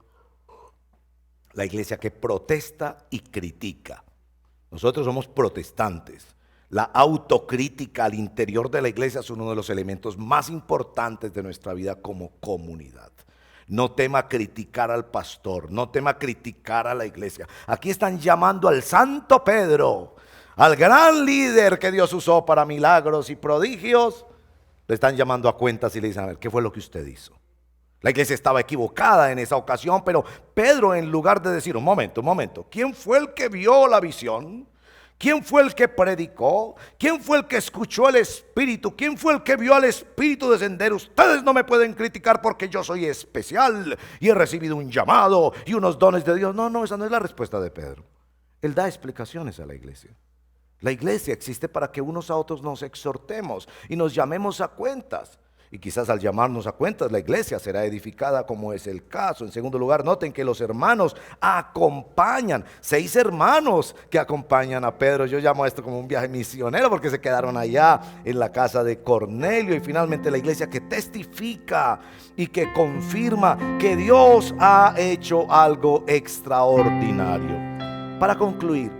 La iglesia que protesta y critica. Nosotros somos protestantes. La autocrítica al interior de la iglesia es uno de los elementos más importantes de nuestra vida como comunidad. No tema criticar al pastor, no tema criticar a la iglesia. Aquí están llamando al Santo Pedro, al gran líder que Dios usó para milagros y prodigios. Le están llamando a cuentas y le dicen, a ver, ¿qué fue lo que usted hizo? La iglesia estaba equivocada en esa ocasión, pero Pedro, en lugar de decir, un momento, ¿quién fue el que vio la visión? ¿Quién fue el que predicó? ¿Quién fue el que escuchó el Espíritu? ¿Quién fue el que vio al Espíritu descender? Ustedes no me pueden criticar porque yo soy especial y he recibido un llamado y unos dones de Dios. No, esa no es la respuesta de Pedro. Él da explicaciones a la iglesia. La iglesia existe para que unos a otros nos exhortemos y nos llamemos a cuentas. Y quizás al llamarnos a cuentas la iglesia será edificada, como es el caso. En segundo lugar, noten que los hermanos acompañan. 6 hermanos que acompañan a Pedro. Yo llamo a esto como un viaje misionero porque se quedaron allá en la casa de Cornelio. Y finalmente la iglesia que testifica y que confirma que Dios ha hecho algo extraordinario. Para concluir,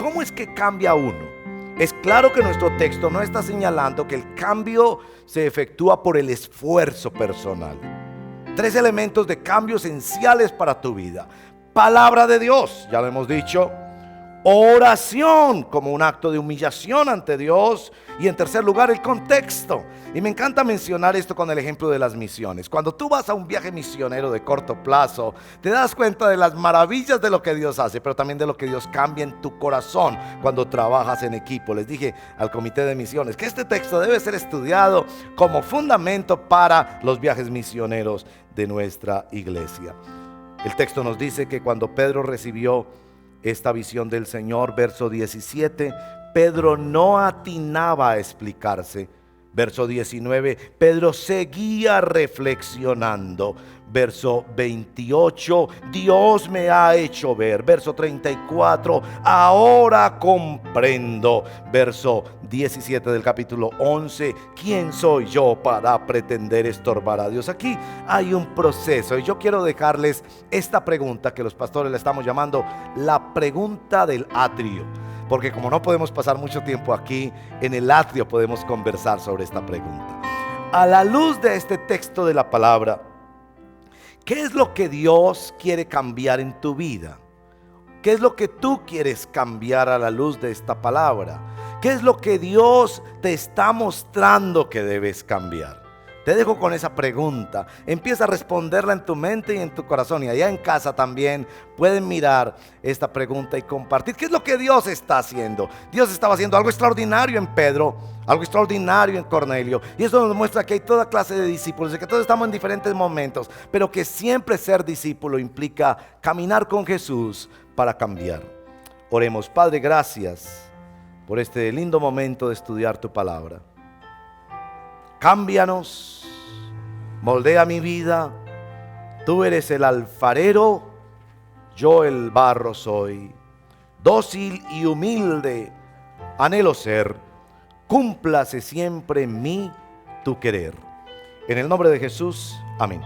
¿cómo es que cambia uno? Es claro que nuestro texto no está señalando que el cambio se efectúa por el esfuerzo personal. 3 elementos de cambio esenciales para tu vida. Palabra de Dios, ya lo hemos dicho. Oración como un acto de humillación ante Dios. Y en tercer lugar, el contexto. Y me encanta mencionar esto con el ejemplo de las misiones. Cuando tú vas a un viaje misionero de corto plazo, te das cuenta de las maravillas de lo que Dios hace, pero también de lo que Dios cambia en tu corazón cuando trabajas en equipo. Les dije al comité de misiones que este texto debe ser estudiado como fundamento para los viajes misioneros de nuestra iglesia. El texto nos dice que cuando Pedro recibió esta visión del Señor, verso 17, Pedro no atinaba a explicarse. Verso 19, Pedro seguía reflexionando. Verso 28, Dios me ha hecho ver. Verso 34, ahora comprendo. Verso 17 del capítulo 11, ¿quién soy yo para pretender estorbar a Dios? Aquí hay un proceso y yo quiero dejarles esta pregunta que los pastores le estamos llamando la pregunta del atrio. Porque como no podemos pasar mucho tiempo aquí, en el atrio podemos conversar sobre esta pregunta. A la luz de este texto de la palabra, ¿qué es lo que Dios quiere cambiar en tu vida? ¿Qué es lo que tú quieres cambiar a la luz de esta palabra? ¿Qué es lo que Dios te está mostrando que debes cambiar? Te dejo con esa pregunta. Empieza a responderla en tu mente y en tu corazón. Y allá en casa también pueden mirar esta pregunta y compartir. ¿Qué es lo que Dios está haciendo? Dios estaba haciendo algo extraordinario en Pedro, algo extraordinario en Cornelio. Y eso nos muestra que hay toda clase de discípulos, de que todos estamos en diferentes momentos, pero que siempre ser discípulo implica caminar con Jesús para cambiar. Oremos. Padre, gracias por este lindo momento de estudiar tu palabra. Cámbianos, moldea mi vida. Tú eres el alfarero, yo el barro soy, dócil y humilde anhelo ser, cúmplase siempre en mí tu querer. En el nombre de Jesús, amén.